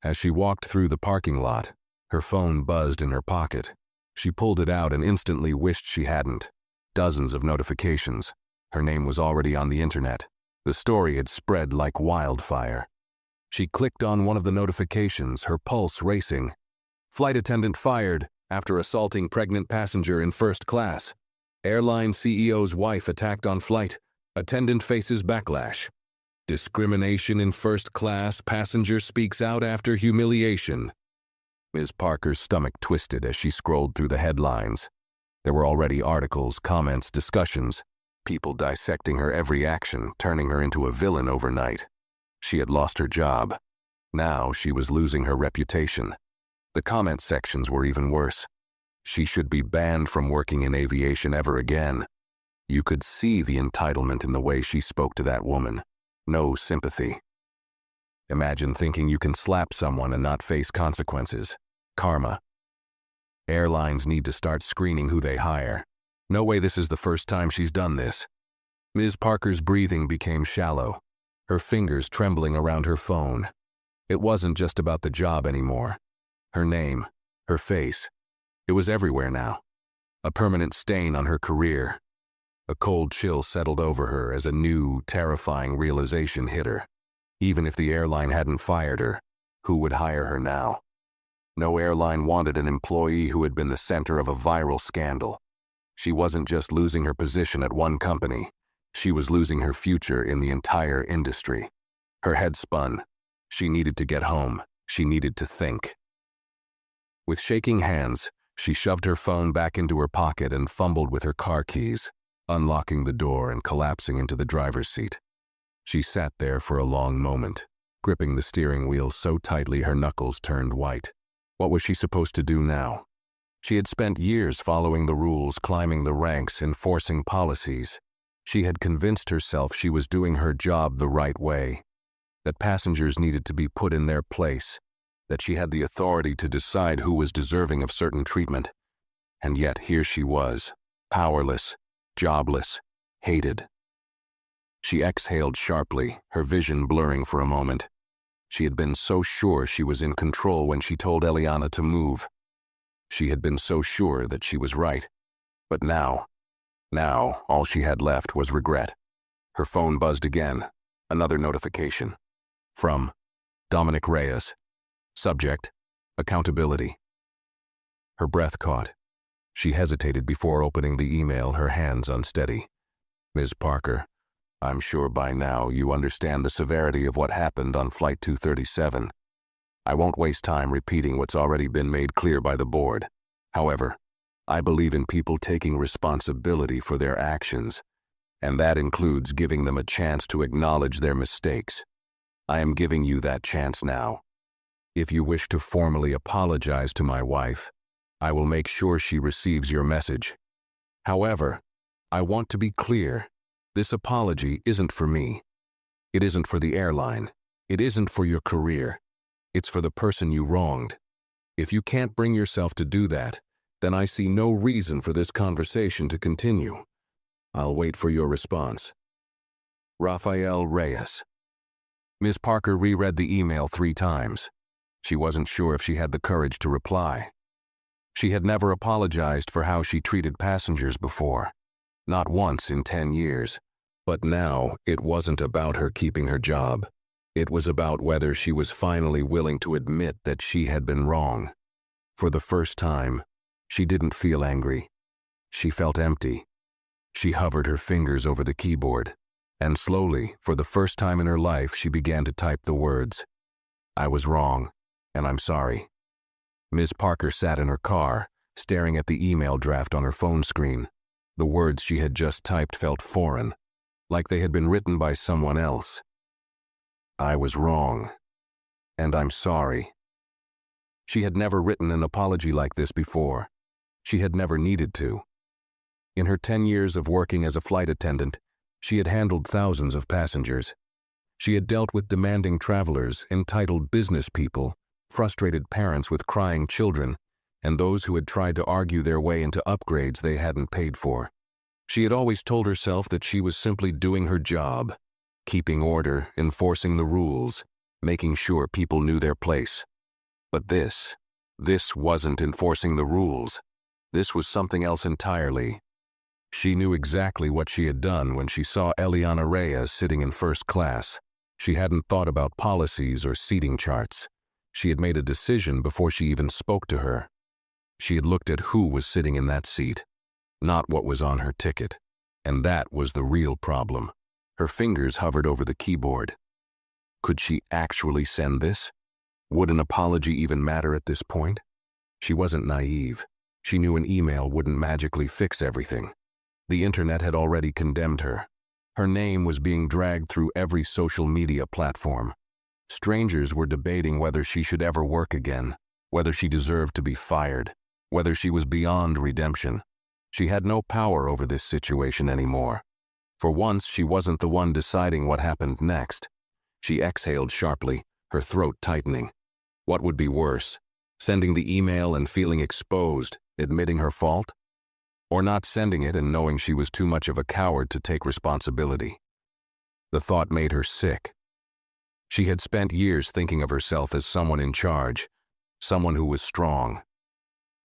As she walked through the parking lot, her phone buzzed in her pocket. She pulled it out and instantly wished she hadn't. Dozens of notifications. Her name was already on the internet. The story had spread like wildfire. She clicked on one of the notifications, her pulse racing. Flight attendant fired after assaulting pregnant passenger in first class. Airline CEO's wife attacked on flight. Attendant faces backlash. Discrimination in first class, passenger speaks out after humiliation. Ms. Parker's stomach twisted as she scrolled through the headlines. There were already articles, comments, discussions, people dissecting her every action, turning her into a villain overnight. She had lost her job. Now she was losing her reputation. The comment sections were even worse. She should be banned from working in aviation ever again. You could see the entitlement in the way she spoke to that woman. No sympathy. Imagine thinking you can slap someone and not face consequences. Karma. Airlines need to start screening who they hire. No way this is the first time she's done this. Ms. Parker's breathing became shallow, her fingers trembling around her phone. It wasn't just about the job anymore. Her name, her face. It was everywhere now. A permanent stain on her career. A cold chill settled over her as a new, terrifying realization hit her. Even if the airline hadn't fired her, who would hire her now? No airline wanted an employee who had been the center of a viral scandal. She wasn't just losing her position at one company. She was losing her future in the entire industry. Her head spun. She needed to get home. She needed to think. With shaking hands, she shoved her phone back into her pocket and fumbled with her car keys, unlocking the door and collapsing into the driver's seat. She sat there for a long moment, gripping the steering wheel so tightly her knuckles turned white. What was she supposed to do now? She had spent years following the rules, climbing the ranks, enforcing policies. She had convinced herself she was doing her job the right way, that passengers needed to be put in their place, that she had the authority to decide who was deserving of certain treatment. And yet here she was, powerless, jobless, hated. She exhaled sharply, her vision blurring for a moment. She had been so sure she was in control when she told Eliana to move. She had been so sure that she was right. But now, all she had left was regret. Her phone buzzed again. Another notification. From Dominic Reyes. Subject, accountability. Her breath caught. She hesitated before opening the email, her hands unsteady. Ms. Parker, I'm sure by now you understand the severity of what happened on Flight 237. I won't waste time repeating what's already been made clear by the board. However, I believe in people taking responsibility for their actions, and that includes giving them a chance to acknowledge their mistakes. I am giving you that chance now. If you wish to formally apologize to my wife, I will make sure she receives your message. However, I want to be clear. This apology isn't for me. It isn't for the airline. It isn't for your career. It's for the person you wronged. If you can't bring yourself to do that, then I see no reason for this conversation to continue. I'll wait for your response. Rafael Reyes. Ms. Parker reread the email 3 times. She wasn't sure if she had the courage to reply. She had never apologized for how she treated passengers before. Not once in 10 years. But now, it wasn't about her keeping her job. It was about whether she was finally willing to admit that she had been wrong. For the first time, she didn't feel angry. She felt empty. She hovered her fingers over the keyboard, and slowly, for the first time in her life, she began to type the words, "I was wrong, and I'm sorry." Ms. Parker sat in her car, staring at the email draft on her phone screen. The words she had just typed felt foreign, like they had been written by someone else. I was wrong, and I'm sorry. She had never written an apology like this before. She had never needed to. In her 10 years of working as a flight attendant, she had handled thousands of passengers. She had dealt with demanding travelers, entitled business people, frustrated parents with crying children, and those who had tried to argue their way into upgrades they hadn't paid for. She had always told herself that she was simply doing her job, keeping order, enforcing the rules, making sure people knew their place. But this wasn't enforcing the rules. This was something else entirely. She knew exactly what she had done when she saw Eliana Reyes sitting in first class. She hadn't thought about policies or seating charts. She had made a decision before she even spoke to her. She had looked at who was sitting in that seat, not what was on her ticket. And that was the real problem. Her fingers hovered over the keyboard. Could she actually send this? Would an apology even matter at this point? She wasn't naive. She knew an email wouldn't magically fix everything. The internet had already condemned her. Her name was being dragged through every social media platform. Strangers were debating whether she should ever work again, whether she deserved to be fired, whether she was beyond redemption. She had no power over this situation anymore. For once, she wasn't the one deciding what happened next. She exhaled sharply, her throat tightening. What would be worse? Sending the email and feeling exposed, admitting her fault? Or not sending it and knowing she was too much of a coward to take responsibility? The thought made her sick. She had spent years thinking of herself as someone in charge, someone who was strong.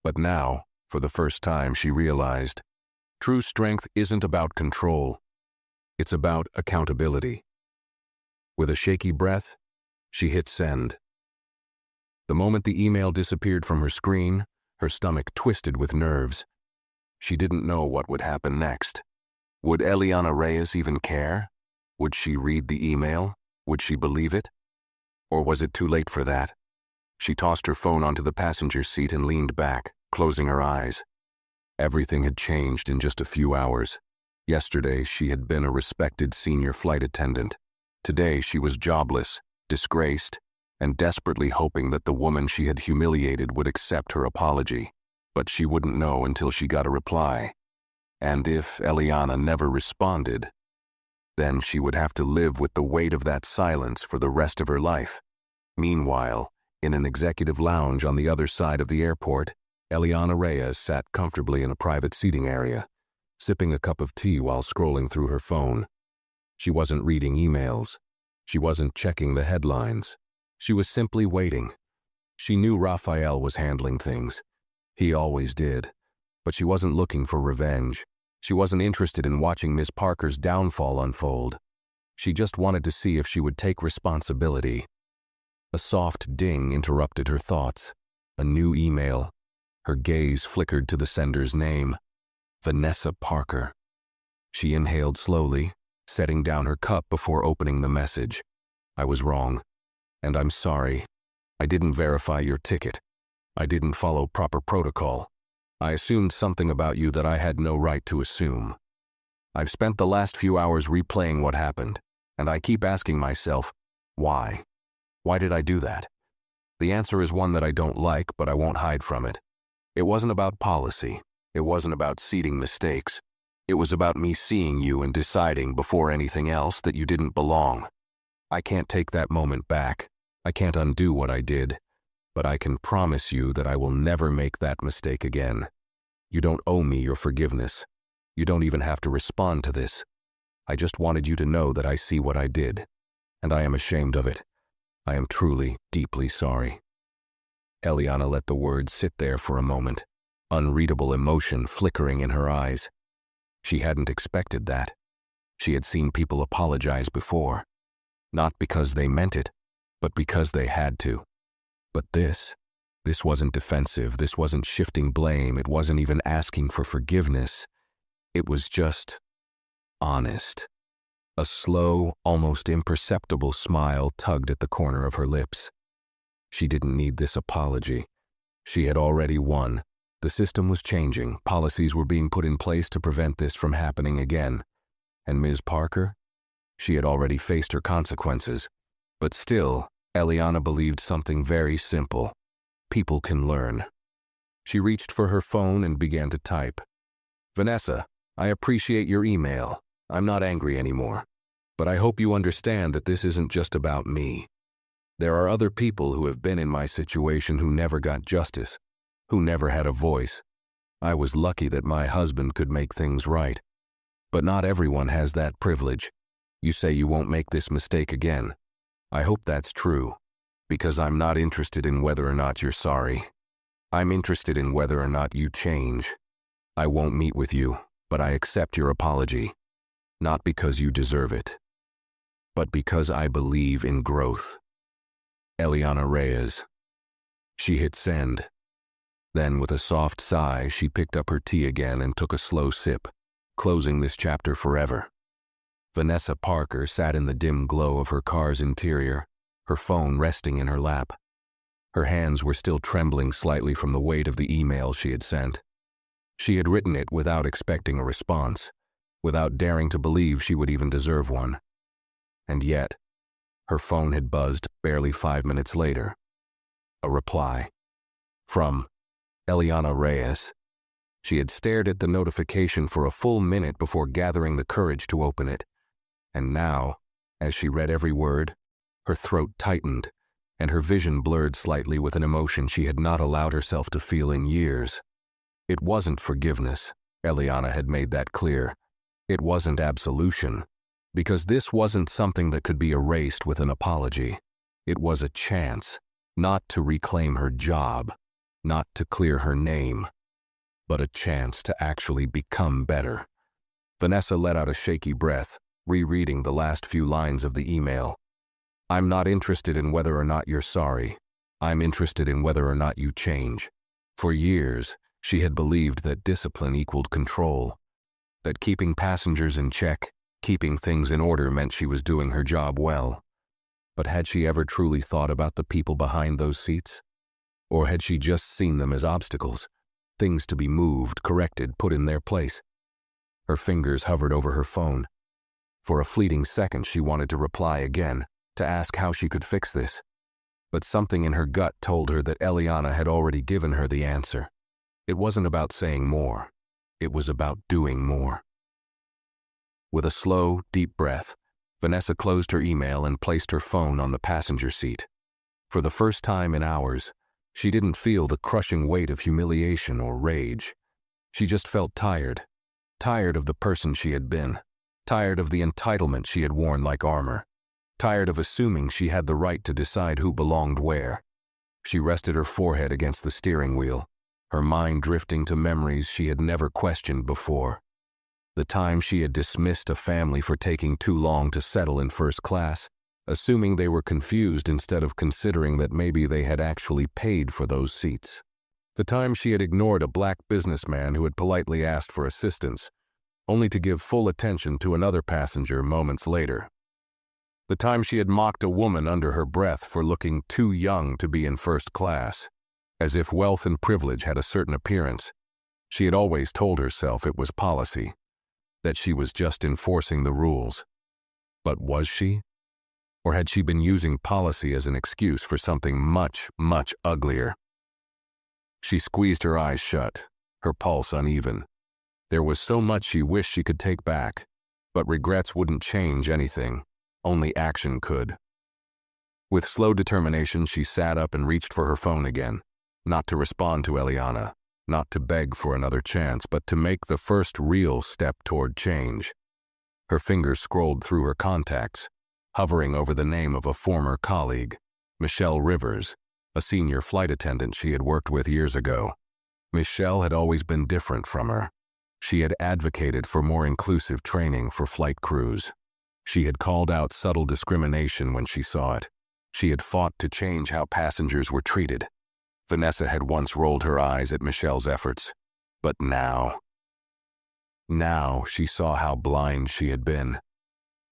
But now, for the first time, she realized, true strength isn't about control. It's about accountability. With a shaky breath, she hit send. The moment the email disappeared from her screen, her stomach twisted with nerves. She didn't know what would happen next. Would Eliana Reyes even care? Would she read the email? Would she believe it? Or was it too late for that? She tossed her phone onto the passenger seat and leaned back, closing her eyes. Everything had changed in just a few hours. Yesterday, she had been a respected senior flight attendant. Today, she was jobless, disgraced, and desperately hoping that the woman she had humiliated would accept her apology. But she wouldn't know until she got a reply. And if Eliana never responded, then she would have to live with the weight of that silence for the rest of her life. Meanwhile, in an executive lounge on the other side of the airport, Eliana Reyes sat comfortably in a private seating area, sipping a cup of tea while scrolling through her phone. She wasn't reading emails. She wasn't checking the headlines. She was simply waiting. She knew Rafael was handling things. He always did. But she wasn't looking for revenge. She wasn't interested in watching Miss Parker's downfall unfold. She just wanted to see if she would take responsibility. A soft ding interrupted her thoughts. A new email. Her gaze flickered to the sender's name. Vanessa Parker. She inhaled slowly, setting down her cup before opening the message. I was wrong. And I'm sorry. I didn't verify your ticket. I didn't follow proper protocol. I assumed something about you that I had no right to assume. I've spent the last few hours replaying what happened, and I keep asking myself, why? Why did I do that? The answer is one that I don't like, but I won't hide from it. It wasn't about policy. It wasn't about seeding mistakes. It was about me seeing you and deciding before anything else that you didn't belong. I can't take that moment back. I can't undo what I did. But I can promise you that I will never make that mistake again. You don't owe me your forgiveness. You don't even have to respond to this. I just wanted you to know that I see what I did, and I am ashamed of it. I am truly, deeply sorry. Eliana let the words sit there for a moment, unreadable emotion flickering in her eyes. She hadn't expected that. She had seen people apologize before, not because they meant it, but because they had to. But this wasn't defensive, this wasn't shifting blame, it wasn't even asking for forgiveness. It was just honest. A slow, almost imperceptible smile tugged at the corner of her lips. She didn't need this apology. She had already won. The system was changing, policies were being put in place to prevent this from happening again. And Ms. Parker? She had already faced her consequences. But still, Eliana believed something very simple. People can learn. She reached for her phone and began to type. Vanessa, I appreciate your email. I'm not angry anymore. But I hope you understand that this isn't just about me. There are other people who have been in my situation who never got justice, who never had a voice. I was lucky that my husband could make things right. But not everyone has that privilege. You say you won't make this mistake again. I hope that's true, because I'm not interested in whether or not you're sorry. I'm interested in whether or not you change. I won't meet with you, but I accept your apology. Not because you deserve it, but because I believe in growth. Eliana Reyes. She hit send. Then, with a soft sigh, she picked up her tea again and took a slow sip, closing this chapter forever. Vanessa Parker sat in the dim glow of her car's interior, her phone resting in her lap. Her hands were still trembling slightly from the weight of the email she had sent. She had written it without expecting a response, without daring to believe she would even deserve one. And yet, her phone had buzzed barely 5 minutes later. A reply. From Eliana Reyes. She had stared at the notification for a full minute before gathering the courage to open it. And now, as she read every word, her throat tightened, and her vision blurred slightly with an emotion she had not allowed herself to feel in years. It wasn't forgiveness. Eliana had made that clear. It wasn't absolution, because this wasn't something that could be erased with an apology. It was a chance, not to reclaim her job, not to clear her name, but a chance to actually become better. Vanessa let out a shaky breath, rereading the last few lines of the email. I'm not interested in whether or not you're sorry. I'm interested in whether or not you change. For years, she had believed that discipline equaled control, that keeping passengers in check, keeping things in order meant she was doing her job well. But had she ever truly thought about the people behind those seats? Or had she just seen them as obstacles, things to be moved, corrected, put in their place? Her fingers hovered over her phone. For a fleeting second, she wanted to reply again, to ask how she could fix this. But something in her gut told her that Eliana had already given her the answer. It wasn't about saying more. It was about doing more. With a slow, deep breath, Vanessa closed her email and placed her phone on the passenger seat. For the first time in hours, she didn't feel the crushing weight of humiliation or rage. She just felt tired. Tired of the person she had been. Tired of the entitlement she had worn like armor. Tired of assuming she had the right to decide who belonged where. She rested her forehead against the steering wheel, her mind drifting to memories she had never questioned before. The time she had dismissed a family for taking too long to settle in first class, assuming they were confused instead of considering that maybe they had actually paid for those seats. The time she had ignored a black businessman who had politely asked for assistance, only to give full attention to another passenger moments later. The time she had mocked a woman under her breath for looking too young to be in first class, as if wealth and privilege had a certain appearance. She had always told herself it was policy, that she was just enforcing the rules. But was she? Or had she been using policy as an excuse for something much, much uglier? She squeezed her eyes shut, her pulse uneven. There was so much she wished she could take back, but regrets wouldn't change anything. Only action could. With slow determination, she sat up and reached for her phone again, not to respond to Eliana, not to beg for another chance, but to make the first real step toward change. Her fingers scrolled through her contacts, hovering over the name of a former colleague, Michelle Rivers, a senior flight attendant she had worked with years ago. Michelle had always been different from her. She had advocated for more inclusive training for flight crews. She had called out subtle discrimination when she saw it. She had fought to change how passengers were treated. Vanessa had once rolled her eyes at Michelle's efforts, but now she saw how blind she had been.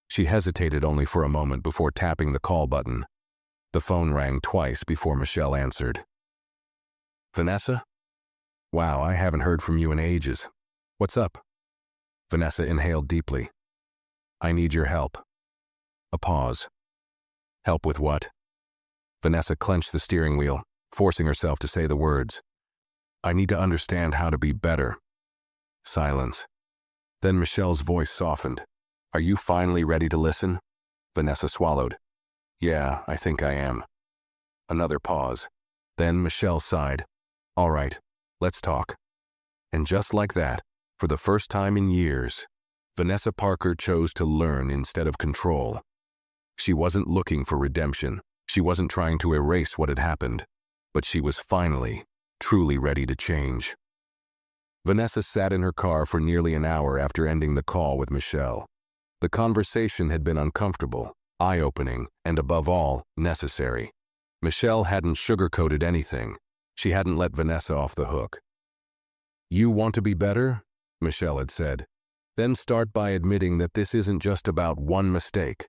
She hesitated only for a moment before tapping the call button. The phone rang twice before Michelle answered. "Vanessa? Wow, I haven't heard from you in ages. What's up?" Vanessa inhaled deeply. "I need your help." A pause. "Help with what?" Vanessa clenched the steering wheel, forcing herself to say the words. "I need to understand how to be better." Silence. Then Michelle's voice softened. "Are you finally ready to listen?" Vanessa swallowed. "Yeah, I think I am." Another pause. Then Michelle sighed. "All right, let's talk." And just like that, for the first time in years, Vanessa Parker chose to learn instead of control. She wasn't looking for redemption. She wasn't trying to erase what had happened, but she was finally, truly ready to change. Vanessa sat in her car for nearly an hour after ending the call with Michelle. The conversation had been uncomfortable, eye-opening, and above all, necessary. Michelle hadn't sugarcoated anything. She hadn't let Vanessa off the hook. "You want to be better?" Michelle had said. "Then start by admitting that this isn't just about one mistake.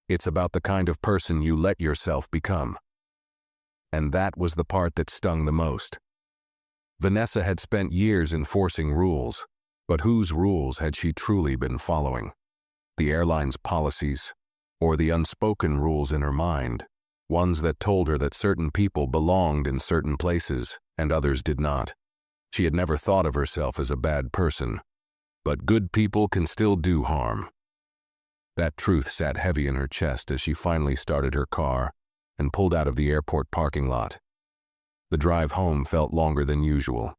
It's about the kind of person you let yourself become." And that was the part that stung the most. Vanessa had spent years enforcing rules, but whose rules had she truly been following? The airline's policies, or the unspoken rules in her mind, ones that told her that certain people belonged in certain places and others did not. She had never thought of herself as a bad person, but good people can still do harm. That truth sat heavy in her chest as she finally started her car and pulled out of the airport parking lot. The drive home felt longer than usual.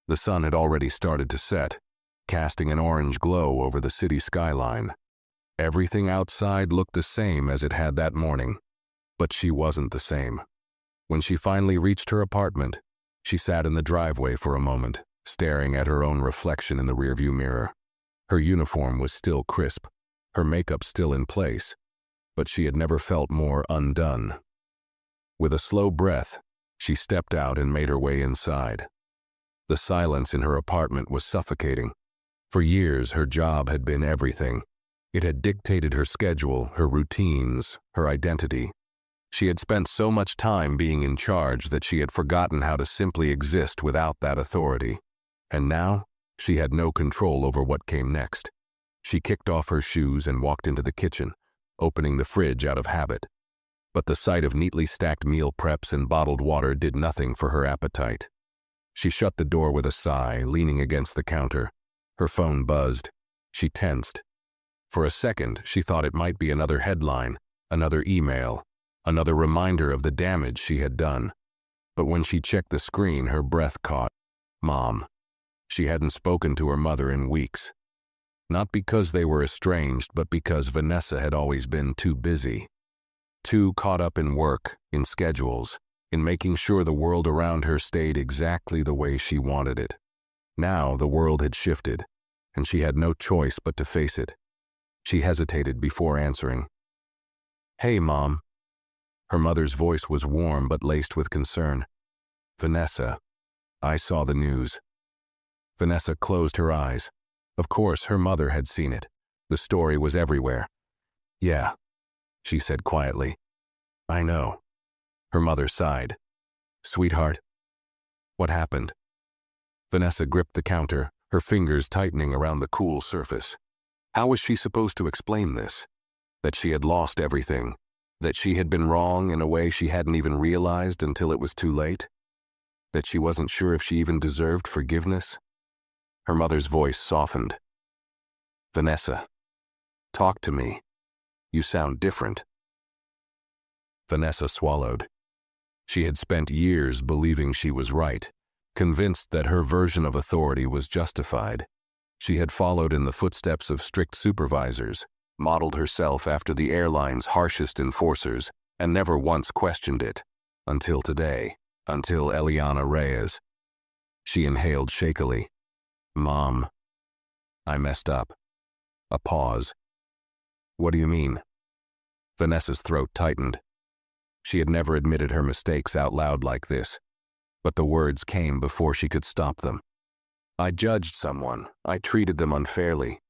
The sun had already started to set, casting an orange glow over the city skyline. Everything outside looked the same as it had that morning, but she wasn't the same. When she finally reached her apartment, she sat in the driveway for a moment, staring at her own reflection in the rearview mirror. Her uniform was still crisp, her makeup still in place, but she had never felt more undone. With a slow breath, she stepped out and made her way inside. The silence in her apartment was suffocating. For years, her job had been everything. It had dictated her schedule, her routines, her identity. She had spent so much time being in charge that she had forgotten how to simply exist without that authority. And now, she had no control over what came next. She kicked off her shoes and walked into the kitchen, opening the fridge out of habit. But the sight of neatly stacked meal preps and bottled water did nothing for her appetite. She shut the door with a sigh, leaning against the counter. Her phone buzzed. She tensed. For a second, she thought it might be another headline, another email, another reminder of the damage she had done. But when she checked the screen, her breath caught. Mom. She hadn't spoken to her mother in weeks. Not because they were estranged, but because Vanessa had always been too busy. Too caught up in work, in schedules, in making sure the world around her stayed exactly the way she wanted it. Now the world had shifted, and she had no choice but to face it. She hesitated before answering. "Hey, Mom." Her mother's voice was warm but laced with concern. "Vanessa, I saw the news." Vanessa closed her eyes. Of course, her mother had seen it. The story was everywhere. "Yeah," she said quietly. "I know." Her mother sighed. "Sweetheart, what happened?" Vanessa gripped the counter, her fingers tightening around the cool surface. How was she supposed to explain this? That she had lost everything? That she had been wrong in a way she hadn't even realized until it was too late? that she wasn't sure if she even deserved forgiveness. Her mother's voice softened. "Vanessa, talk to me. You sound different." Vanessa swallowed. She had spent years believing she was right, convinced that her version of authority was justified. She had followed in the footsteps of strict supervisors, modeled herself after the airline's harshest enforcers, and never once questioned it. Until today, until Eliana Reyes. She inhaled shakily. "Mom, I messed up." A pause. "What do you mean?" Vanessa's throat tightened. She had never admitted her mistakes out loud like this, but the words came before she could stop them. "I judged someone, I treated them unfairly,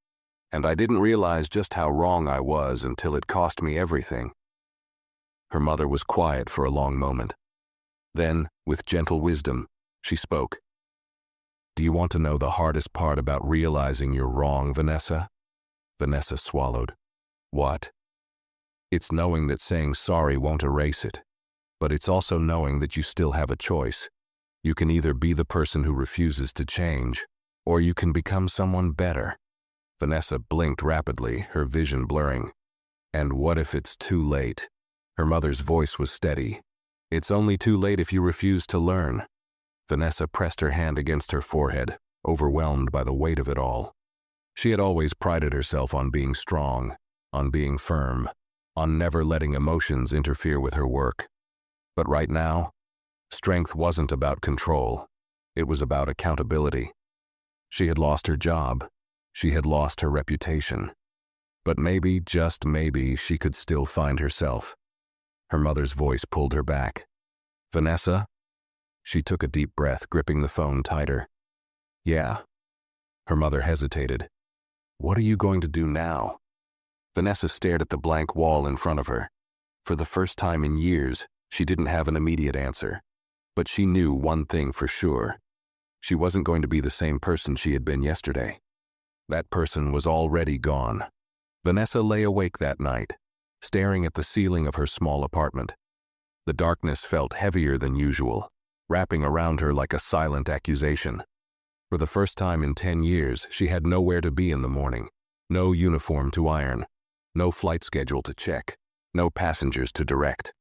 and I didn't realize just how wrong I was until it cost me everything." Her mother was quiet for a long moment. Then, with gentle wisdom, she spoke. "Do you want to know the hardest part about realizing you're wrong, Vanessa?" Vanessa swallowed. "What?" "It's knowing that saying sorry won't erase it, but it's also knowing that you still have a choice. You can either be the person who refuses to change, or you can become someone better." Vanessa blinked rapidly, her vision blurring. "And what if it's too late?" Her mother's voice was steady. "It's only too late if you refuse to learn." Vanessa pressed her hand against her forehead, overwhelmed by the weight of it all. She had always prided herself on being strong, on being firm, on never letting emotions interfere with her work. But right now, strength wasn't about control. It was about accountability. She had lost her job. She had lost her reputation. But maybe, just maybe, she could still find herself. Her mother's voice pulled her back. "Vanessa?" She took a deep breath, gripping the phone tighter. "Yeah." Her mother hesitated. "What are you going to do now?" Vanessa stared at the blank wall in front of her. For the first time in years, she didn't have an immediate answer. But she knew one thing for sure. She wasn't going to be the same person she had been yesterday. That person was already gone. Vanessa lay awake that night, staring at the ceiling of her small apartment. The darkness felt heavier than usual, wrapping around her like a silent accusation. For the first time in 10 years, she had nowhere to be in the morning, no uniform to iron, no flight schedule to check, no passengers to direct.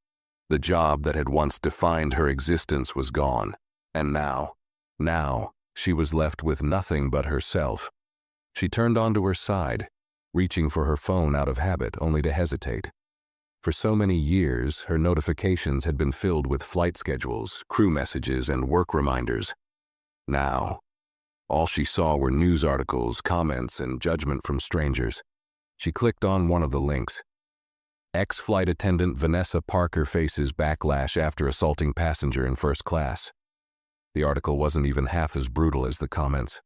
The job that had once defined her existence was gone, and now, she was left with nothing but herself. She turned onto her side, reaching for her phone out of habit, only to hesitate. For so many years, her notifications had been filled with flight schedules, crew messages, and work reminders. Now, all she saw were news articles, comments, and judgment from strangers. She clicked on one of the links. Ex-flight attendant Vanessa Parker faces backlash after assaulting passenger in first class. The article wasn't even half as brutal as the comments.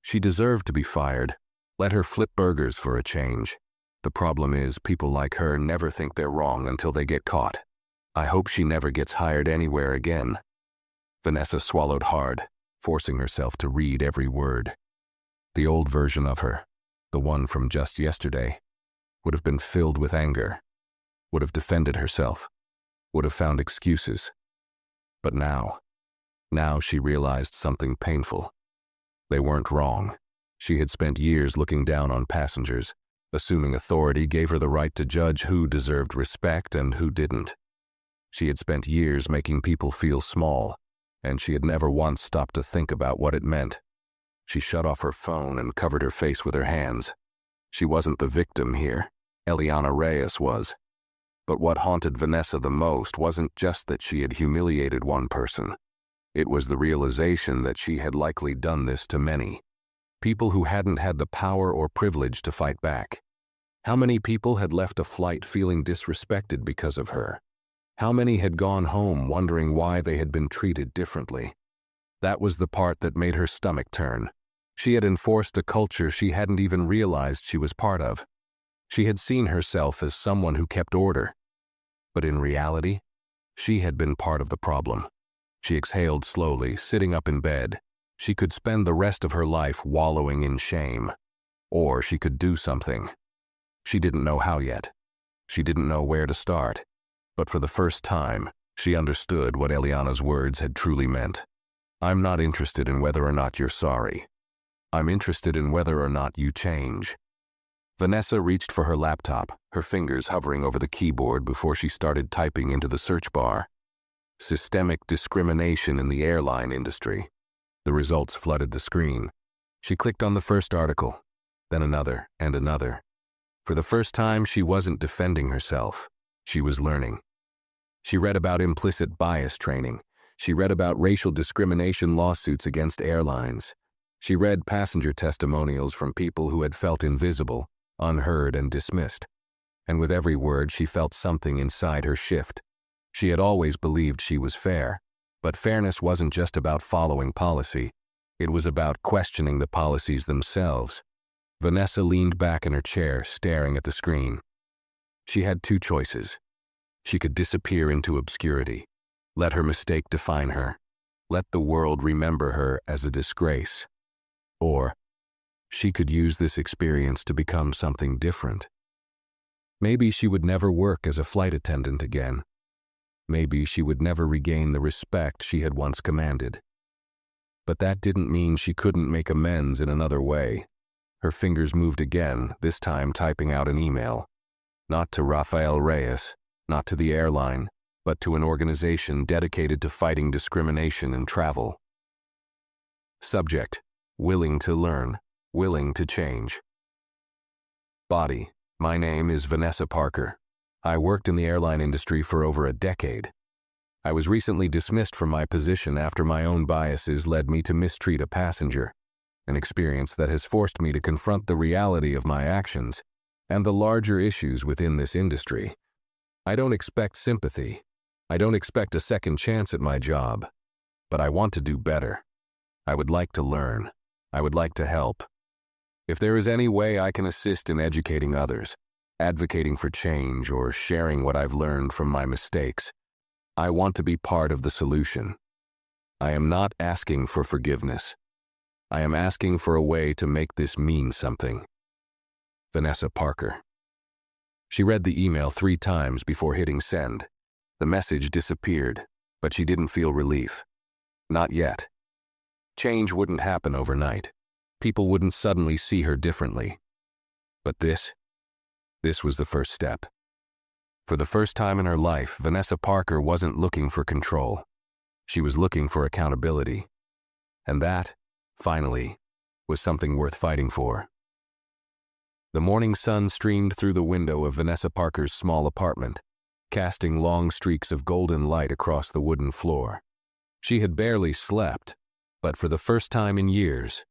She deserved to be fired. Let her flip burgers for a change. The problem is, people like her never think they're wrong until they get caught. I hope she never gets hired anywhere again. Vanessa swallowed hard, forcing herself to read every word. The old version of her, the one from just yesterday, would have been filled with anger, would have defended herself, would have found excuses. But now she realized something painful. They weren't wrong. She had spent years looking down on passengers, assuming authority gave her the right to judge who deserved respect and who didn't. She had spent years making people feel small, and she had never once stopped to think about what it meant. She shut off her phone and covered her face with her hands. She wasn't the victim here. Eliana Reyes was. But what haunted Vanessa the most wasn't just that she had humiliated one person. It was the realization that she had likely done this to many. People who hadn't had the power or privilege to fight back. How many people had left a flight feeling disrespected because of her? How many had gone home wondering why they had been treated differently? That was the part that made her stomach turn. She had enforced a culture she hadn't even realized she was part of. She had seen herself as someone who kept order. But in reality, she had been part of the problem. She exhaled slowly, sitting up in bed. She could spend the rest of her life wallowing in shame. Or she could do something. She didn't know how yet. She didn't know where to start. But for the first time, she understood what Eliana's words had truly meant. I'm not interested in whether or not you're sorry. I'm interested in whether or not you change. Vanessa reached for her laptop, her fingers hovering over the keyboard before she started typing into the search bar. Systemic discrimination in the airline industry. The results flooded the screen. She clicked on the first article, then another and another. For the first time, she wasn't defending herself. She was learning. She read about implicit bias training. She read about racial discrimination lawsuits against airlines. She read passenger testimonials from people who had felt invisible, unheard, and dismissed. And with every word, she felt something inside her shift. She had always believed she was fair, but fairness wasn't just about following policy. It was about questioning the policies themselves. Vanessa leaned back in her chair, staring at the screen. She had two choices. She could disappear into obscurity, let her mistake define her, let the world remember her as a disgrace. Or she could use this experience to become something different. Maybe she would never work as a flight attendant again. Maybe she would never regain the respect she had once commanded. But that didn't mean she couldn't make amends in another way. Her fingers moved again, this time typing out an email. Not to Rafael Reyes, not to the airline, but to an organization dedicated to fighting discrimination in travel. Subject: willing to learn, willing to change. Body: my name is Vanessa Parker. I worked in the airline industry for over a decade. I was recently dismissed from my position after my own biases led me to mistreat a passenger, an experience that has forced me to confront the reality of my actions and the larger issues within this industry. I don't expect sympathy. I don't expect a second chance at my job, but I want to do better. I would like to learn. I would like to help. If there is any way I can assist in educating others, advocating for change, or sharing what I've learned from my mistakes, I want to be part of the solution. I am not asking for forgiveness. I am asking for a way to make this mean something. Vanessa Parker. She read the email 3 times before hitting send. The message disappeared, but she didn't feel relief. Not yet. Change wouldn't happen overnight. People wouldn't suddenly see her differently. But this was the first step. For the first time in her life, Vanessa Parker wasn't looking for control. She was looking for accountability. And that, finally, was something worth fighting for. The morning sun streamed through the window of Vanessa Parker's small apartment, casting long streaks of golden light across the wooden floor. She had barely slept, but for the first time in years,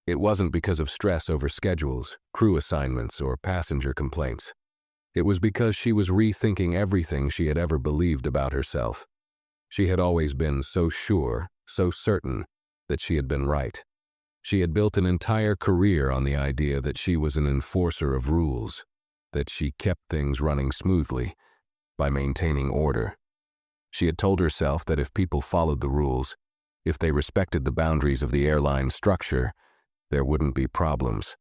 it wasn't because of stress over schedules, crew assignments, or passenger complaints. It was because she was rethinking everything she had ever believed about herself. She had always been so sure, so certain, that she had been right. She had built an entire career on the idea that she was an enforcer of rules, that she kept things running smoothly by maintaining order. She had told herself that if people followed the rules, if they respected the boundaries of the airline structure, there wouldn't be problems.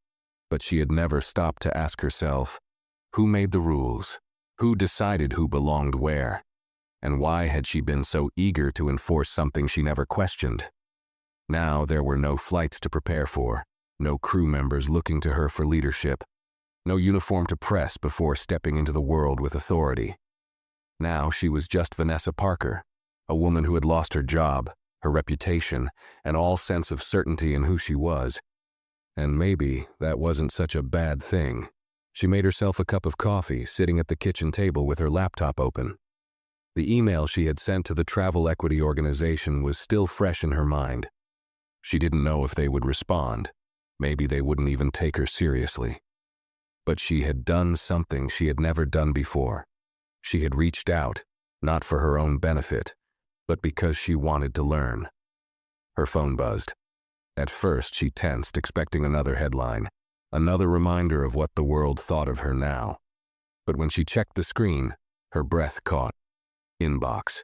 But she had never stopped to ask herself, who made the rules? Who decided who belonged where? And why had she been so eager to enforce something she never questioned? Now there were no flights to prepare for, no crew members looking to her for leadership, no uniform to press before stepping into the world with authority. Now she was just Vanessa Parker, a woman who had lost her job, her reputation, and all sense of certainty in who she was. And maybe that wasn't such a bad thing. She made herself a cup of coffee, sitting at the kitchen table with her laptop open. The email she had sent to the travel equity organization was still fresh in her mind. She didn't know if they would respond. Maybe they wouldn't even take her seriously. But she had done something she had never done before. She had reached out, not for her own benefit, but because she wanted to learn. Her phone buzzed. At first, she tensed, expecting another headline, another reminder of what the world thought of her now. But when she checked the screen, her breath caught. Inbox.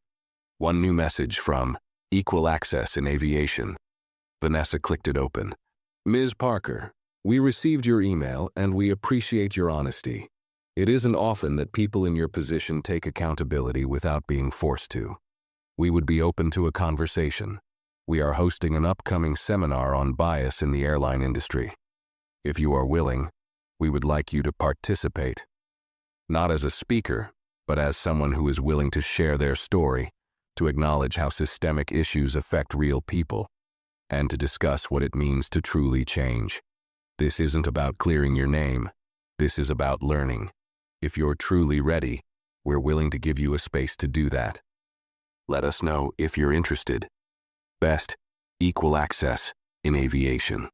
One new message from Equal Access in Aviation. Vanessa clicked it open. Ms. Parker, we received your email and we appreciate your honesty. It isn't often that people in your position take accountability without being forced to. We would be open to a conversation. We are hosting an upcoming seminar on bias in the airline industry. If you are willing, we would like you to participate. Not as a speaker, but as someone who is willing to share their story, to acknowledge how systemic issues affect real people, and to discuss what it means to truly change. This isn't about clearing your name. This is about learning. If you're truly ready, we're willing to give you a space to do that. Let us know if you're interested. Best, equal access in aviation.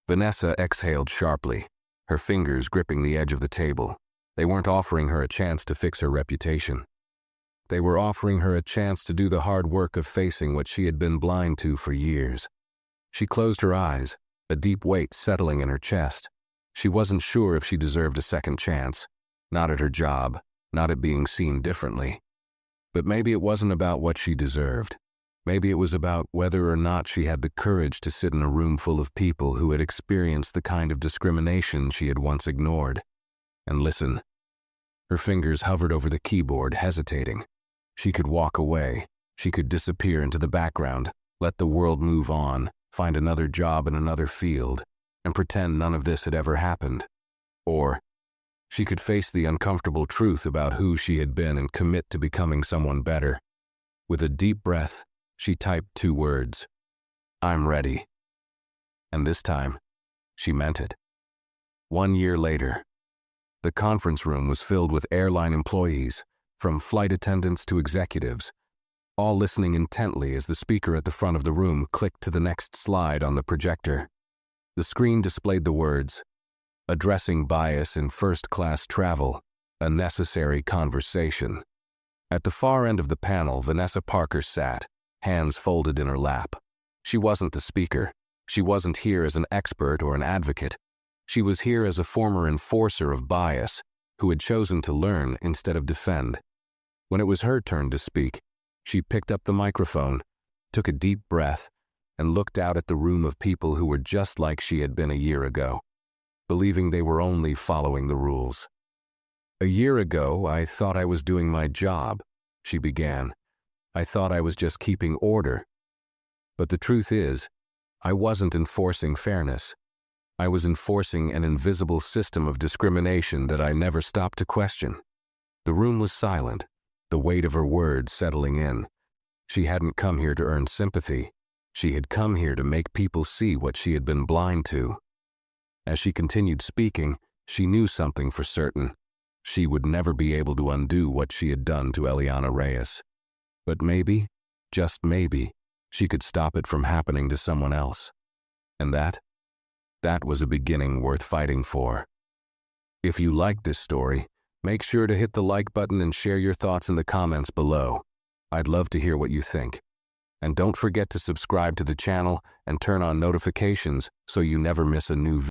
Vanessa exhaled sharply, her fingers gripping the edge of the table. They weren't offering her a chance to fix her reputation. They were offering her a chance to do the hard work of facing what she had been blind to for years. She closed her eyes, a deep weight settling in her chest. She wasn't sure if she deserved a second chance, not at her job, not at being seen differently. But maybe it wasn't about what she deserved. Maybe it was about whether or not she had the courage to sit in a room full of people who had experienced the kind of discrimination she had once ignored. And listen. Her fingers hovered over the keyboard, hesitating. She could walk away. She could disappear into the background, let the world move on, find another job in another field, and pretend none of this had ever happened. Or she could face the uncomfortable truth about who she had been and commit to becoming someone better. With a deep breath, she typed 2 words. I'm ready. And this time, she meant it. 1 year later, the conference room was filled with airline employees, from flight attendants to executives, all listening intently as the speaker at the front of the room clicked to the next slide on the projector. The screen displayed the words, "Addressing bias in first-class travel, a necessary conversation." At the far end of the panel, Vanessa Parker sat, hands folded in her lap. She wasn't the speaker. She wasn't here as an expert or an advocate. She was here as a former enforcer of bias, who had chosen to learn instead of defend. When it was her turn to speak, she picked up the microphone, took a deep breath, and looked out at the room of people who were just like she had been a year ago, believing they were only following the rules. "A year ago, I thought I was doing my job," she began. "I thought I was just keeping order. But the truth is, I wasn't enforcing fairness. I was enforcing an invisible system of discrimination that I never stopped to question." The room was silent, the weight of her words settling in. She hadn't come here to earn sympathy. She had come here to make people see what she had been blind to. As she continued speaking, she knew something for certain. She would never be able to undo what she had done to Eliana Reyes. But maybe, just maybe, she could stop it from happening to someone else. And that was a beginning worth fighting for. If you liked this story, make sure to hit the like button and share your thoughts in the comments below. I'd love to hear what you think. And don't forget to subscribe to the channel and turn on notifications so you never miss a new video.